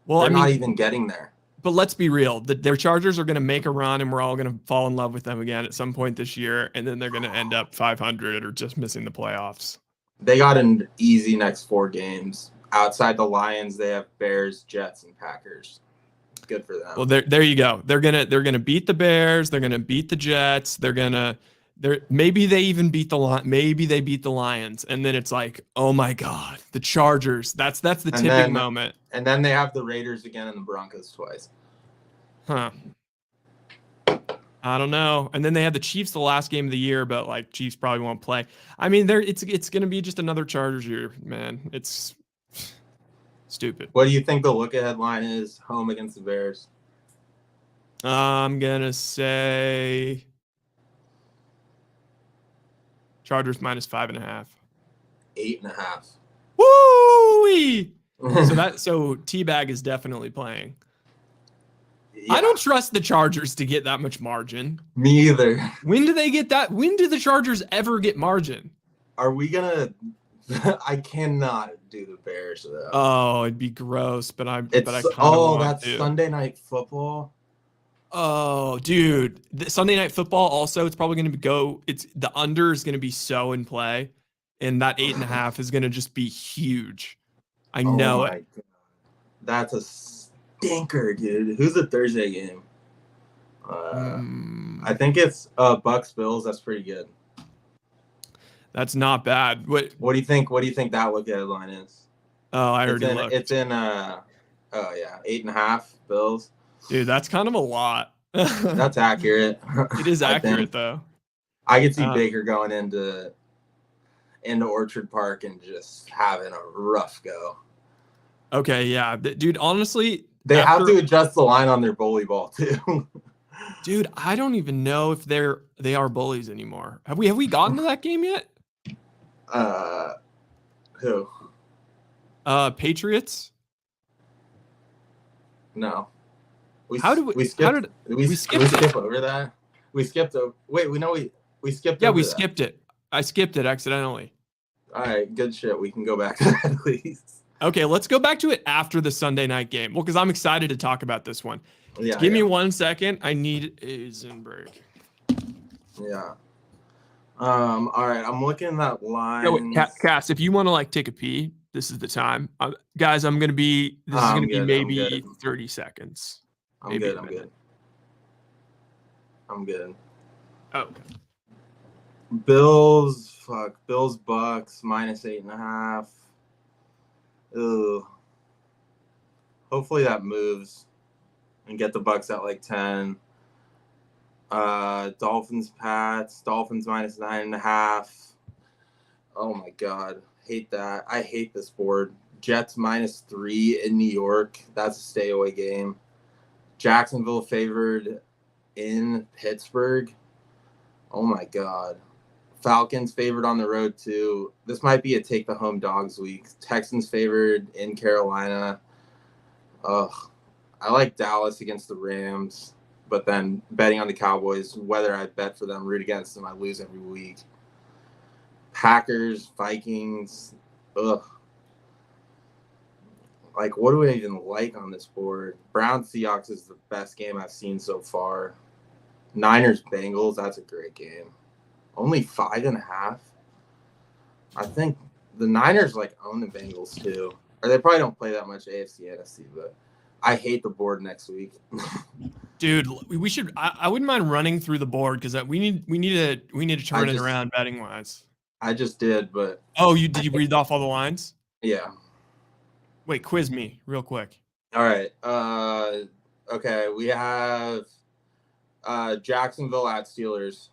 Well, they're not even getting there. But let's be real. Their Chargers are going to make a run, and we're all going to fall in love with them again at some point this year, and then they're going to end up 500 or just missing the playoffs. They got an easy next 4 games. Outside the Lions, they have Bears, Jets, and Packers. Good for them. Well, there you go. They're gonna beat the Bears. They're gonna beat the Jets. Maybe they even beat maybe they beat the Lions, and then it's like, oh my God, the Chargers. That's the tipping moment. And then they have the Raiders again and the Broncos twice. Huh. I don't know. And then they had the Chiefs the last game of the year, but like Chiefs probably won't play. I mean, it's gonna be just another Chargers year, man. It's stupid. What do you think the look-ahead line is home against the Bears? I'm gonna say Chargers minus 5.5. 8.5. Woo! So T-Bag is definitely playing. Yeah. I don't trust the Chargers to get that much margin. Me either. When do they get that? When do the Chargers ever get margin? Are we gonna? I cannot do the Bears though. Oh, it'd be gross, but I kind of that's Sunday Night Football. Oh, dude, Sunday Night Football. Also, it's probably going to go. It's the under is going to be so in play, and that 8.5 is going to just be huge. I know it. God. That's a stinker, dude. Who's the Thursday game? I think it's Bucks Bills. That's pretty good. That's not bad. What do you think? What do you think that look-ahead line is? Oh, I already looked. It's in 8.5 Bills. Dude, that's kind of a lot. That's accurate. It is accurate though. I could see Baker going into Orchard Park and just having a rough go. Okay, yeah, dude. Honestly, they have to adjust the line on their bully ball too. Dude, I don't even know if they are bullies anymore. Have we gotten to that game yet? Who? Patriots? No. We skip over that? We skipped over. Wait, we skipped. Yeah, over we that. skipped it. I skipped it accidentally. All right, good shit. We can go back to that at least. Okay, let's go back to it after the Sunday night game. Well, because I'm excited to talk about this one. Yeah. Give me 1 second. I need a Zinberg. Yeah. All right. I'm looking at that line. No, Cass, if you want to like take a pee, this is the time. Guys, I'm gonna be. This is gonna be maybe 30 seconds. I'm good. Oh, okay. Bills, Bucks minus 8.5. Ugh. Hopefully that moves and get the Bucks at like 10. Dolphins, Pats, Dolphins minus 9.5. Oh my God. Hate that. I hate this board. Jets minus 3 in New York. That's a stay away game. Jacksonville favored in Pittsburgh. Oh my God. Falcons favored on the road too. This might be a take the home dogs week. Texans favored in Carolina. Ugh. I like Dallas against the Rams, but then betting on the Cowboys, whether I bet for them, root against them, I lose every week. Packers, Vikings. Ugh. Like, what do I even like on this board? Browns Seahawks is the best game I've seen so far. Niners Bengals, that's a great game. Only 5.5. I think the Niners like own the Bengals too. Or they probably don't play that much AFC, NFC, but I hate the board next week. Dude, we should. I wouldn't mind running through the board because we need to turn it around betting wise. I just did, but did you read off all the lines? Yeah. Wait, quiz me real quick. All right. Okay, we have Jacksonville at Steelers.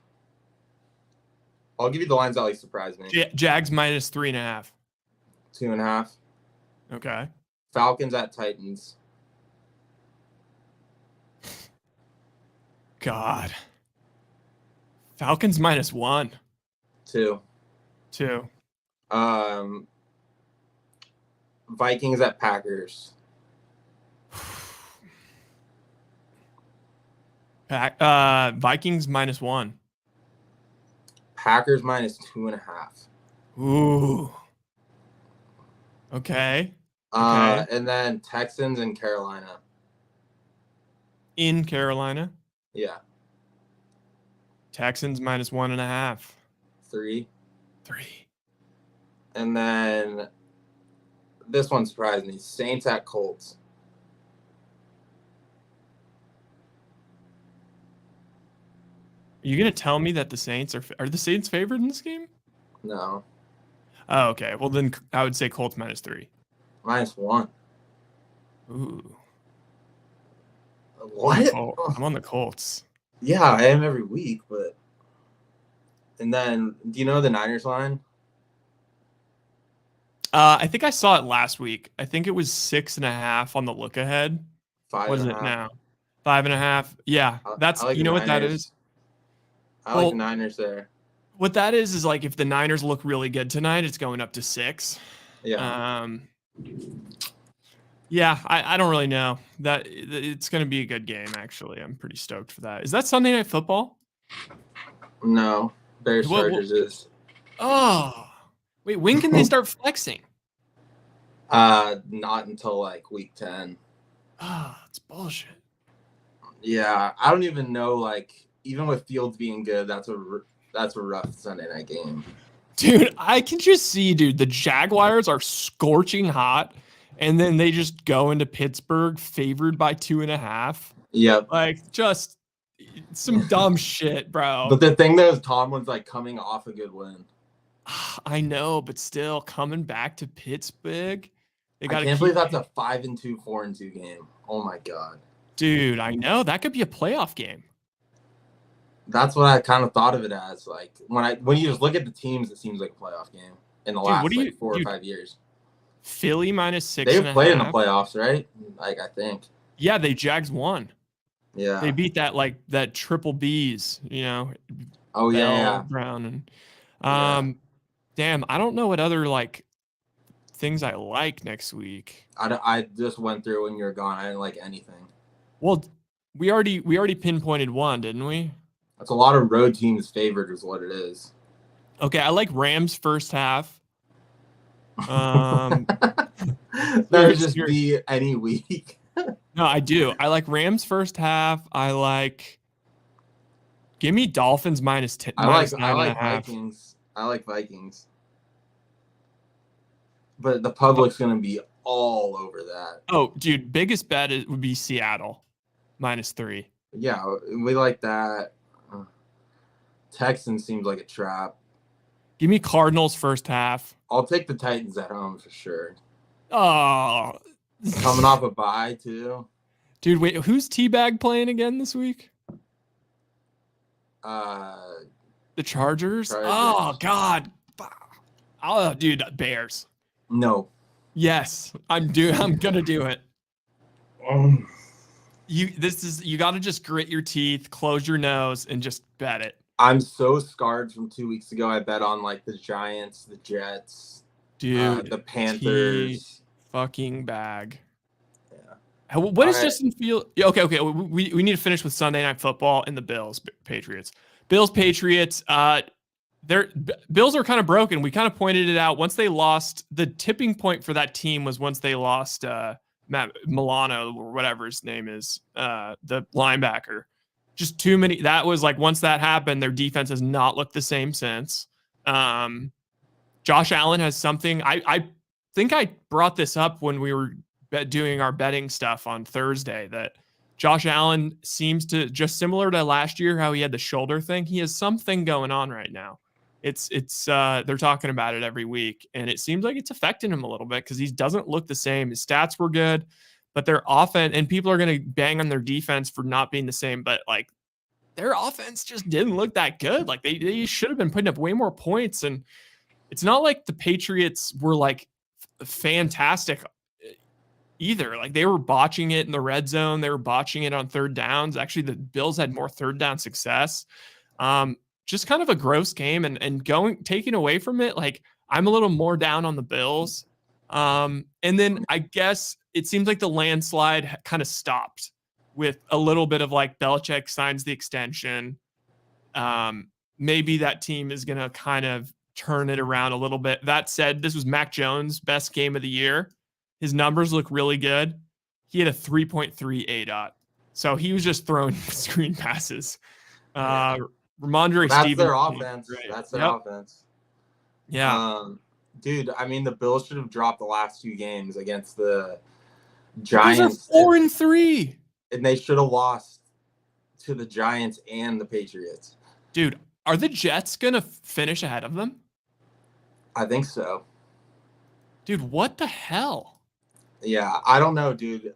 I'll give you the lines that like surprise me. Jags minus 3.5. 2.5. Okay. Falcons at Titans. God. Falcons minus 1. 2. Vikings at Packers. Vikings minus 1. Packers minus 2.5. Ooh. Okay. And then Texans and Carolina. In Carolina. Yeah. Texans minus 1.5. 3. 3. And then this one surprised me. Saints at Colts. you gonna tell me that the Saints are the Saints favored in this game? No, Oh, okay. Well, then I would say Colts -3. -1. Ooh. What? I'm on the Colts. Yeah, I am every week, but. And then, do you know the Niners line? I think I saw it last week. I think it was 6.5 on the look ahead. What is it 5.5. now? 5.5. Yeah, that's I like you the know what that Niners. is. I like the Niners there. What that is like if the Niners look really good tonight, it's going up to 6. Yeah. Yeah, I don't really know. That it's going to be a good game. Actually, I'm pretty stoked for that. Is that Sunday Night Football? No, Bears Chargers is. Oh, wait. When can they start flexing? Not until like week 10. Ah, it's bullshit. Yeah, I don't even know. Like, even with Fields being good, that's a rough Sunday night game. Dude, I can just see, the Jaguars are scorching hot, and then they just go into Pittsburgh favored by 2.5. Yep. Like, just some dumb shit, bro. But the thing though is Tomlin's like coming off a good win. I know, but still coming back to Pittsburgh. I can't believe that's a 5-2, 4-2 game. Oh my god. Dude, I know. That could be a playoff game. That's what I kind of thought of it as. Like when you just look at the teams, it seems like a playoff game in the last 4 or 5 years. Philly -6.5. They've played in the playoffs, right? Like I think. Yeah, Jags won. Yeah. They beat that triple Bs, Oh yeah. Brown and damn, I don't know what other things I like next week. I just went through when you were gone. I didn't like anything. Well, we already pinpointed one, didn't we? That's a lot of road teams favored is what it is. Okay, I like Rams first half. That would just be any week. No, I do. I like Rams first half. Give me Dolphins -10. I like Vikings. I like Vikings. But the public's gonna be all over that. Oh, dude, biggest bet would be Seattle -3. Yeah, we like that. Texans seems like a trap. Give me Cardinals first half. I'll take the Titans at home for sure. Oh, coming off a bye too. Dude, wait, who's Teabag playing again this week? The Chargers? Oh God. Oh, dude, Bears. No. Yes, I'm gonna do it. You got to just grit your teeth, close your nose, and just bet it. I'm so scarred from 2 weeks ago. I bet on the Giants, the Jets, dude, the Panthers. Fucking bag. Yeah. What is Justin Fields? Okay. We need to finish with Sunday Night Football and the Bills Patriots. Bills Patriots. Bills are kind of broken. We kind of pointed it out once they lost. The tipping point for that team was once they lost Matt Milano or whatever his name is, the linebacker. Just too many. That was once that happened, their defense has not looked the same since. Josh Allen has something. I think I brought this up when we were doing our betting stuff on Thursday, that Josh Allen seems to, just similar to last year, how he had the shoulder thing. He has something going on right now. It's they're talking about it every week, and it seems like it's affecting him a little bit because he doesn't look the same. His stats were good, but their offense, and people are going to bang on their defense for not being the same, but their offense just didn't look that good. They should have been putting up way more points, and it's not like the Patriots were fantastic either. They were botching it in the red zone. They were botching it on third downs. Actually, the Bills had more third down success. Just kind of a gross game, and taking away from it, I'm a little more down on the Bills. And then I guess it seems like the landslide kind of stopped with a little bit of Belichick signs the extension. Maybe that team is going to kind of turn it around a little bit. That said, this was Mac Jones' best game of the year. His numbers look really good. He had a 3.3 ADOT. So he was just throwing screen passes. Ramondre That's Stevens. their offense. Right. That's their offense. Yeah. Dude, I mean, the Bills should have dropped the last 2 games against the Giants. Those are 4-3. And they should have lost to the Giants and the Patriots. Dude, are the Jets going to finish ahead of them? I think so. Dude, what the hell? Yeah, I don't know, dude.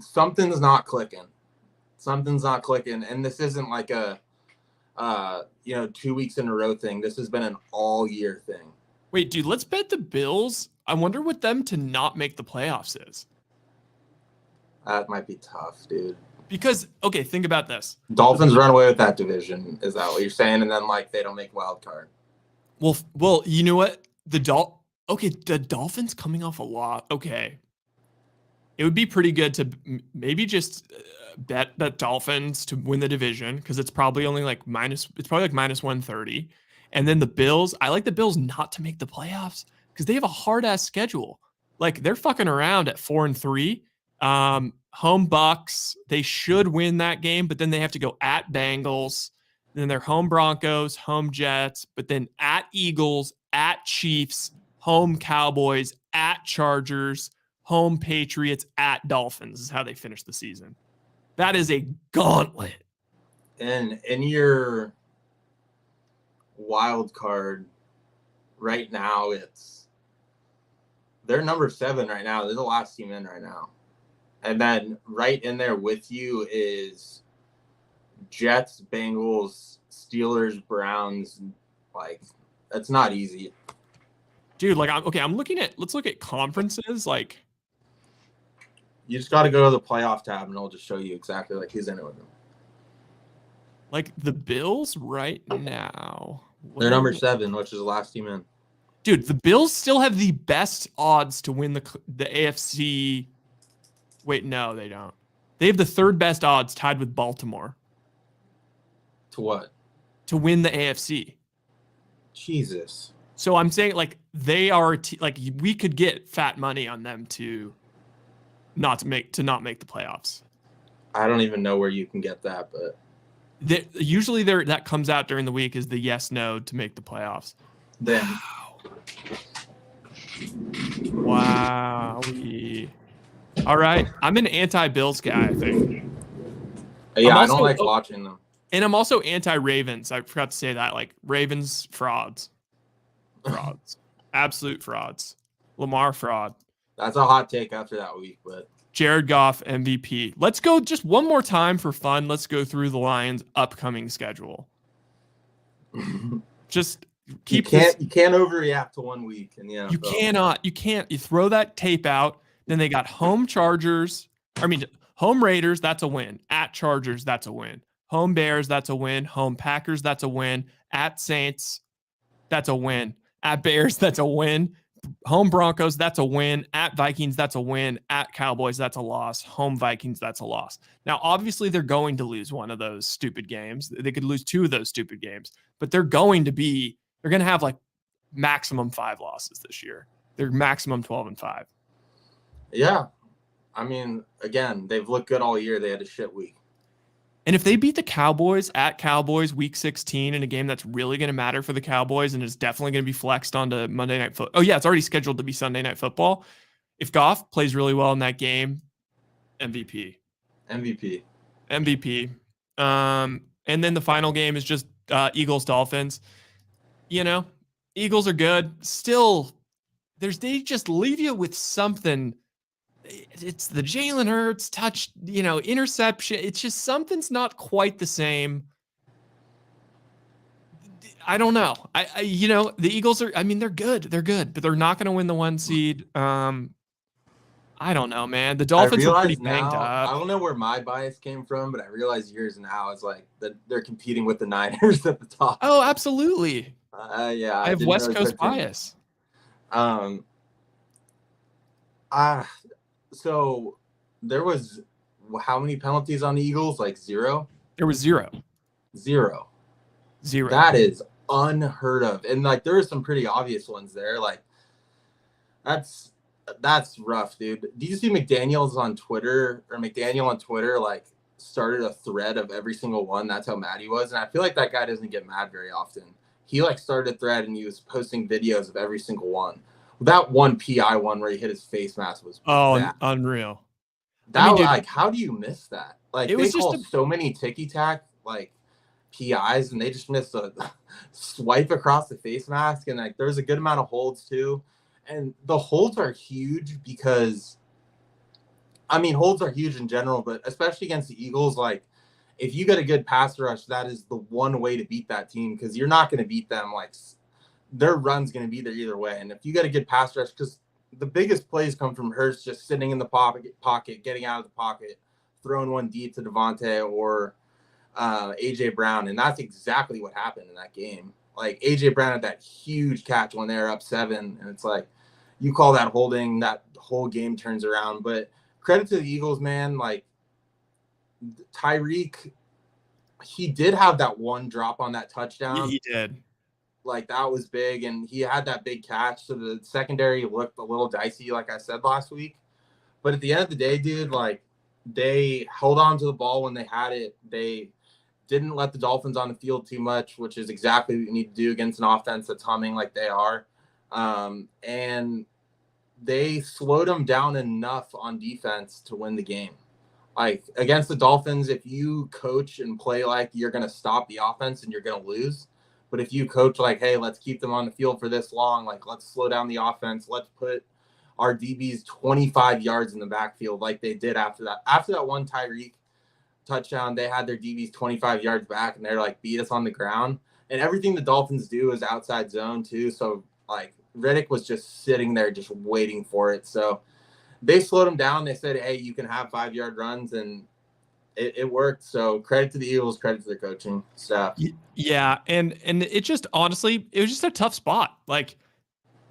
Something's not clicking. And this isn't like a 2 weeks in a row thing. This has been an all year thing. Wait, dude, let's bet the Bills. I wonder what them to not make the playoffs is. That might be tough, dude. Because, okay, think about this. Dolphins run away with that division. Is that what you're saying? And then they don't make wild card. Well, you know what? The Dolphins coming off a lot. Okay. It would be pretty good to maybe just bet that Dolphins to win the division because it's probably only like minus 130. And then the Bills, I like the Bills not to make the playoffs because they have a hard ass schedule. Like they're fucking around at 4-3. Home Bucks, they should win that game, but then they have to go at Bengals, then they're home Broncos, home Jets, but then at Eagles, at Chiefs, home Cowboys, at Chargers, home Patriots, at Dolphins is how they finish the season. That is a gauntlet. And in your wild card right now, they're number 7 right now. They're the last team in right now. And then right in there with you is Jets, Bengals, Steelers, Browns. Like, that's not easy. Dude, let's look at conferences. Like, you just got to go to the playoff tab and it'll just show you exactly who's in it with them. Like the Bills right now. They're number 7, which is the last team in. Dude, the Bills still have the best odds to win the AFC. Wait, no, they don't. They have the 3rd best odds tied with Baltimore. To what? To win the AFC. Jesus. So I'm saying they are we could get fat money on them to not make the playoffs. I don't even know where you can get that, but usually that comes out during the week is the yes no to make the playoffs. Then wow. All right. I'm an anti-Bills guy, I think. Yeah, I don't like watching them. And I'm also anti-Ravens. I forgot to say that. Like, Ravens, frauds. Frauds. Absolute frauds. Lamar, fraud. That's a hot take after that week, but Jared Goff, MVP. Let's go just one more time for fun. Let's go through the Lions' upcoming schedule. Just keep you can't overreact to 1 week in the NFL. You cannot. You can't. You throw that tape out. Then they got home Raiders, that's a win. At Chargers, that's a win. Home Bears, that's a win. Home Packers, that's a win. At Saints, that's a win. At Bears, that's a win. Home Broncos, that's a win. At Vikings, that's a win. At Cowboys, that's a loss. Home Vikings, that's a loss. Now, obviously, they're going to lose one of those stupid games. They could lose 2 of those stupid games, but they're going to have maximum 5 losses this year. They're maximum 12-5. Yeah. I mean, again, they've looked good all year. They had a shit week. And if they beat the Cowboys at Cowboys week 16 in a game that's really going to matter for the Cowboys and is definitely going to be flexed onto Monday Night Football. Oh, yeah, it's already scheduled to be Sunday Night Football. If Goff plays really well in that game, MVP. MVP. And then the final game is just Eagles-Dolphins. Eagles are good. Still, they just leave you with something. It's the Jalen Hurts touch, interception. It's just something's not quite the same. I don't know. The Eagles are, they're good. They're good, but they're not going to win the 1 seed. I don't know, man. The Dolphins are pretty banged up. I don't know where my bias came from, but I realize yours now is that they're competing with the Niners at the top. Oh, absolutely. Yeah. I have West Coast bias. So there was how many penalties on the Eagles? 0? There was 0. 0. That is unheard of. And there were some pretty obvious ones there. That's rough, dude. Do you see McDaniel on Twitter started a thread of every single one? That's how mad he was. And I feel like that guy doesn't get mad very often. He started a thread and he was posting videos of every single one. That one PI one where he hit his face mask was unreal. That dude, how do you miss that? They call so many ticky tack PIs, and they just missed a swipe across the face mask, and like there's a good amount of holds too. And the holds are huge because, I mean, holds are huge in general, but especially against the Eagles, like if you get a good pass rush, that is the one way to beat that team, because you're not going to beat them. Like their run's going to be there either way. And if you get a good pass rush, because the biggest plays come from Hurts just sitting in the pocket, getting out of the pocket, throwing one deep to Devontae or AJ Brown, and that's exactly what happened in that game. Like AJ Brown had that huge catch when they were up 7, and it's like you call that holding, that whole game turns around. But credit to the Eagles, man. Like Tyreek, he did have that one drop on that touchdown. Yeah, he did. Like that was big, and he had that big catch. So the secondary looked a little dicey, like I said last week. But at the end of the day, dude, like they held on to the ball when they had it. They didn't let the Dolphins on the field too much, which is exactly what you need to do against an offense that's humming like they are. And they slowed them down enough on defense to win the game. Like against the Dolphins, if you coach and play like you're going to stop the offense and you're going to lose. But if you coach like, hey, let's keep them on the field for this long, like let's slow down the offense, let's put our DBs 25 yards in the backfield like they did after that. After that one Tyreek touchdown, they had their DBs 25 yards back, and they're like, beat us on the ground. And everything the Dolphins do is outside zone too. So like Riddick was just sitting there just waiting for it. So they slowed him down. They said, hey, you can have 5-yard runs, and it worked. So credit to the Eagles, credit to their coaching staff. Yeah. And it just, honestly, it was just a tough spot. Like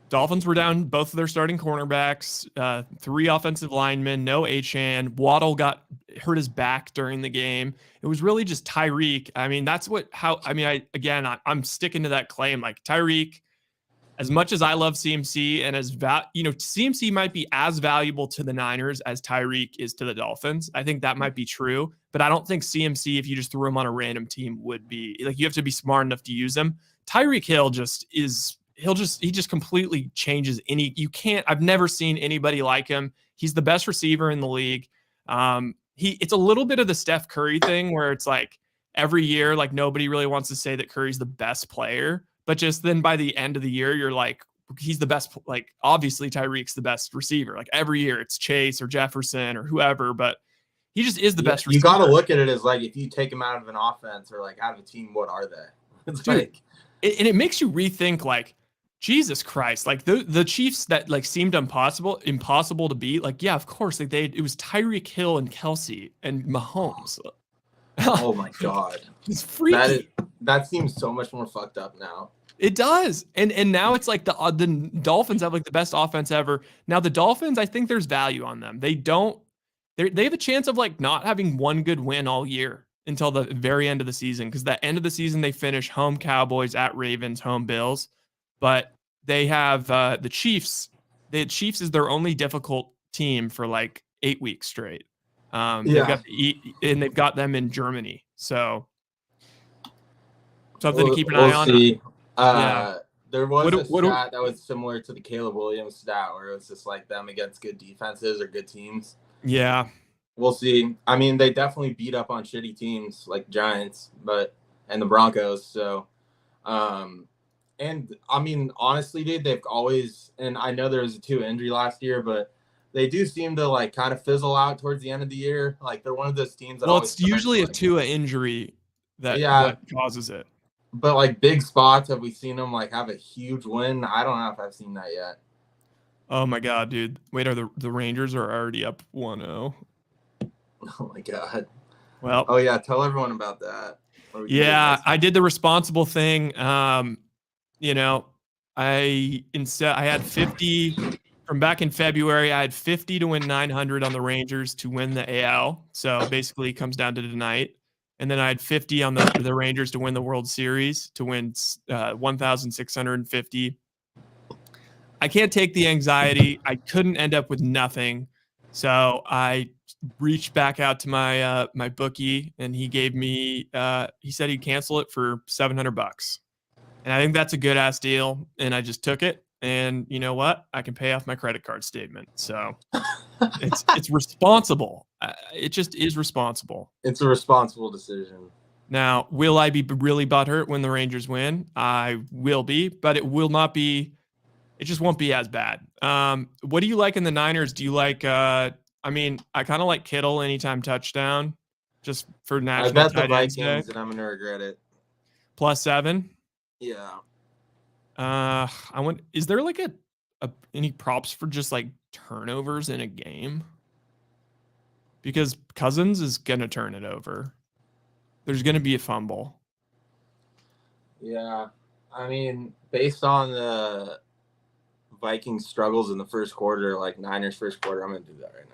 Dolphins were down both of their starting cornerbacks, 3 offensive linemen, no Achane. Waddle got hurt his back during the game. It was really just Tyreek. I mean, I'm sticking to that claim. Like Tyreek, as much as I love CMC, and CMC might be as valuable to the Niners as Tyreek is to the Dolphins. I think that might be true, but I don't think CMC, if you just threw him on a random team, would be like, you have to be smart enough to use him. Tyreek Hill he just completely changes I've never seen anybody like him. He's the best receiver in the league. It's a little bit of the Steph Curry thing where it's like every year, like nobody really wants to say that Curry's the best player, but just then by the end of the year, you're like, he's the best. Like obviously Tyreek's the best receiver. Like every year it's Chase or Jefferson or whoever, but he just is the best receiver. You got to look at it as like, if you take him out of an offense or like out of a team, what are they? It's like, and it makes you rethink, like, Jesus Christ, like the Chiefs that like seemed impossible to beat. Like, yeah, of course, like it was Tyreek Hill and Kelsey and Mahomes. Oh my God, it's freaky. That seems so much more fucked up now. It does, and now it's like the Dolphins have like the best offense ever. Now the Dolphins, I think there's value on them. They have a chance of like not having one good win all year until the very end of the season, because the end of the season they finish home Cowboys, at Ravens, home Bills. But they have the Chiefs. The Chiefs is their only difficult team for like 8 weeks straight. They've got them in Germany. So something to keep an eye on. See. There was a stat that was similar to the Caleb Williams stat, where it was just like them against good defenses or good teams. Yeah. We'll see. I mean, they definitely beat up on shitty teams like Giants, and the Broncos. So, and I mean, honestly, dude, they've always, and I know there was a 2 injury last year, but they do seem to like kind of fizzle out towards the end of the year. Like they're one of those teams that it's usually a Tua injury that causes it. But like big spots, have we seen them like have a huge win? I don't know if I've seen that yet. Oh my God, dude. Wait, the Rangers are already up 1-0. Oh my God. Well, oh yeah, tell everyone about that. Yeah, I did the responsible thing. I had 50 from back in February. I had 50 to win 900 on the Rangers to win the AL. So basically it comes down to tonight. And then I had 50 on the Rangers to win the World Series, to win 1,650. I can't take the anxiety. I couldn't end up with nothing. So I reached back out to my my bookie, and he gave me he said he'd cancel it for $700. And I think that's a good ass deal. And I just took it. And you know what? I can pay off my credit card statement. So it's responsible. It just is responsible. It's a responsible decision. Now, will I be really butthurt when the Rangers win? I will be, but it will not be. It just won't be as bad. What do you like in the Niners? Do you like? I mean, I kind of like Kittle anytime touchdown, just for I national bet the tight ends day. Vikings, and I'm gonna regret it. +7. Yeah. I want. Is there like any props for just like turnovers in a game? Because Cousins is gonna turn it over. There's gonna be a fumble. Yeah. I mean, based on the Vikings struggles in the first quarter, like Niners first quarter, I'm gonna do that right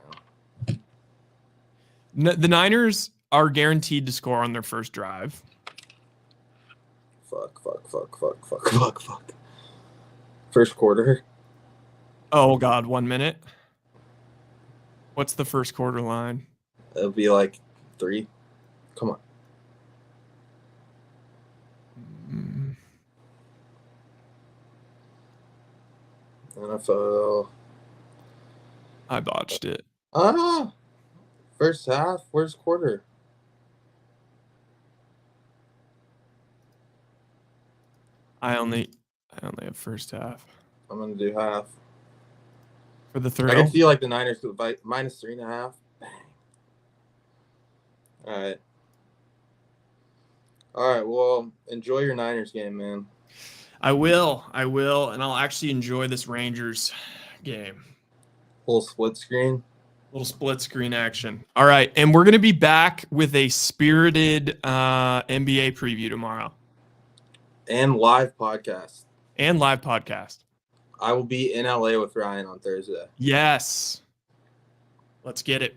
now. The Niners are guaranteed to score on their first drive. Fuck. First quarter. Oh God, 1 minute. What's the first quarter line? It'll be like 3. Come on. NFL. I botched it. First half. Where's quarter? I only have first half. I'm gonna do half. For the I thrill. can feel like the Niners could fight -3.5. Bang. All right. Well, enjoy your Niners game, man. I will, and I'll actually enjoy this Rangers game. Full split screen. Little split screen action. All right, and we're gonna be back with a spirited NBA preview tomorrow And live podcast. and live podcast. I will be in LA with Ryan on Thursday. Yes, let's get it.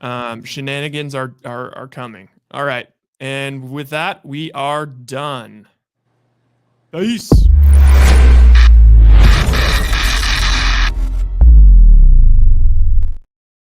Shenanigans are coming. All right, and with that, we are done. Peace.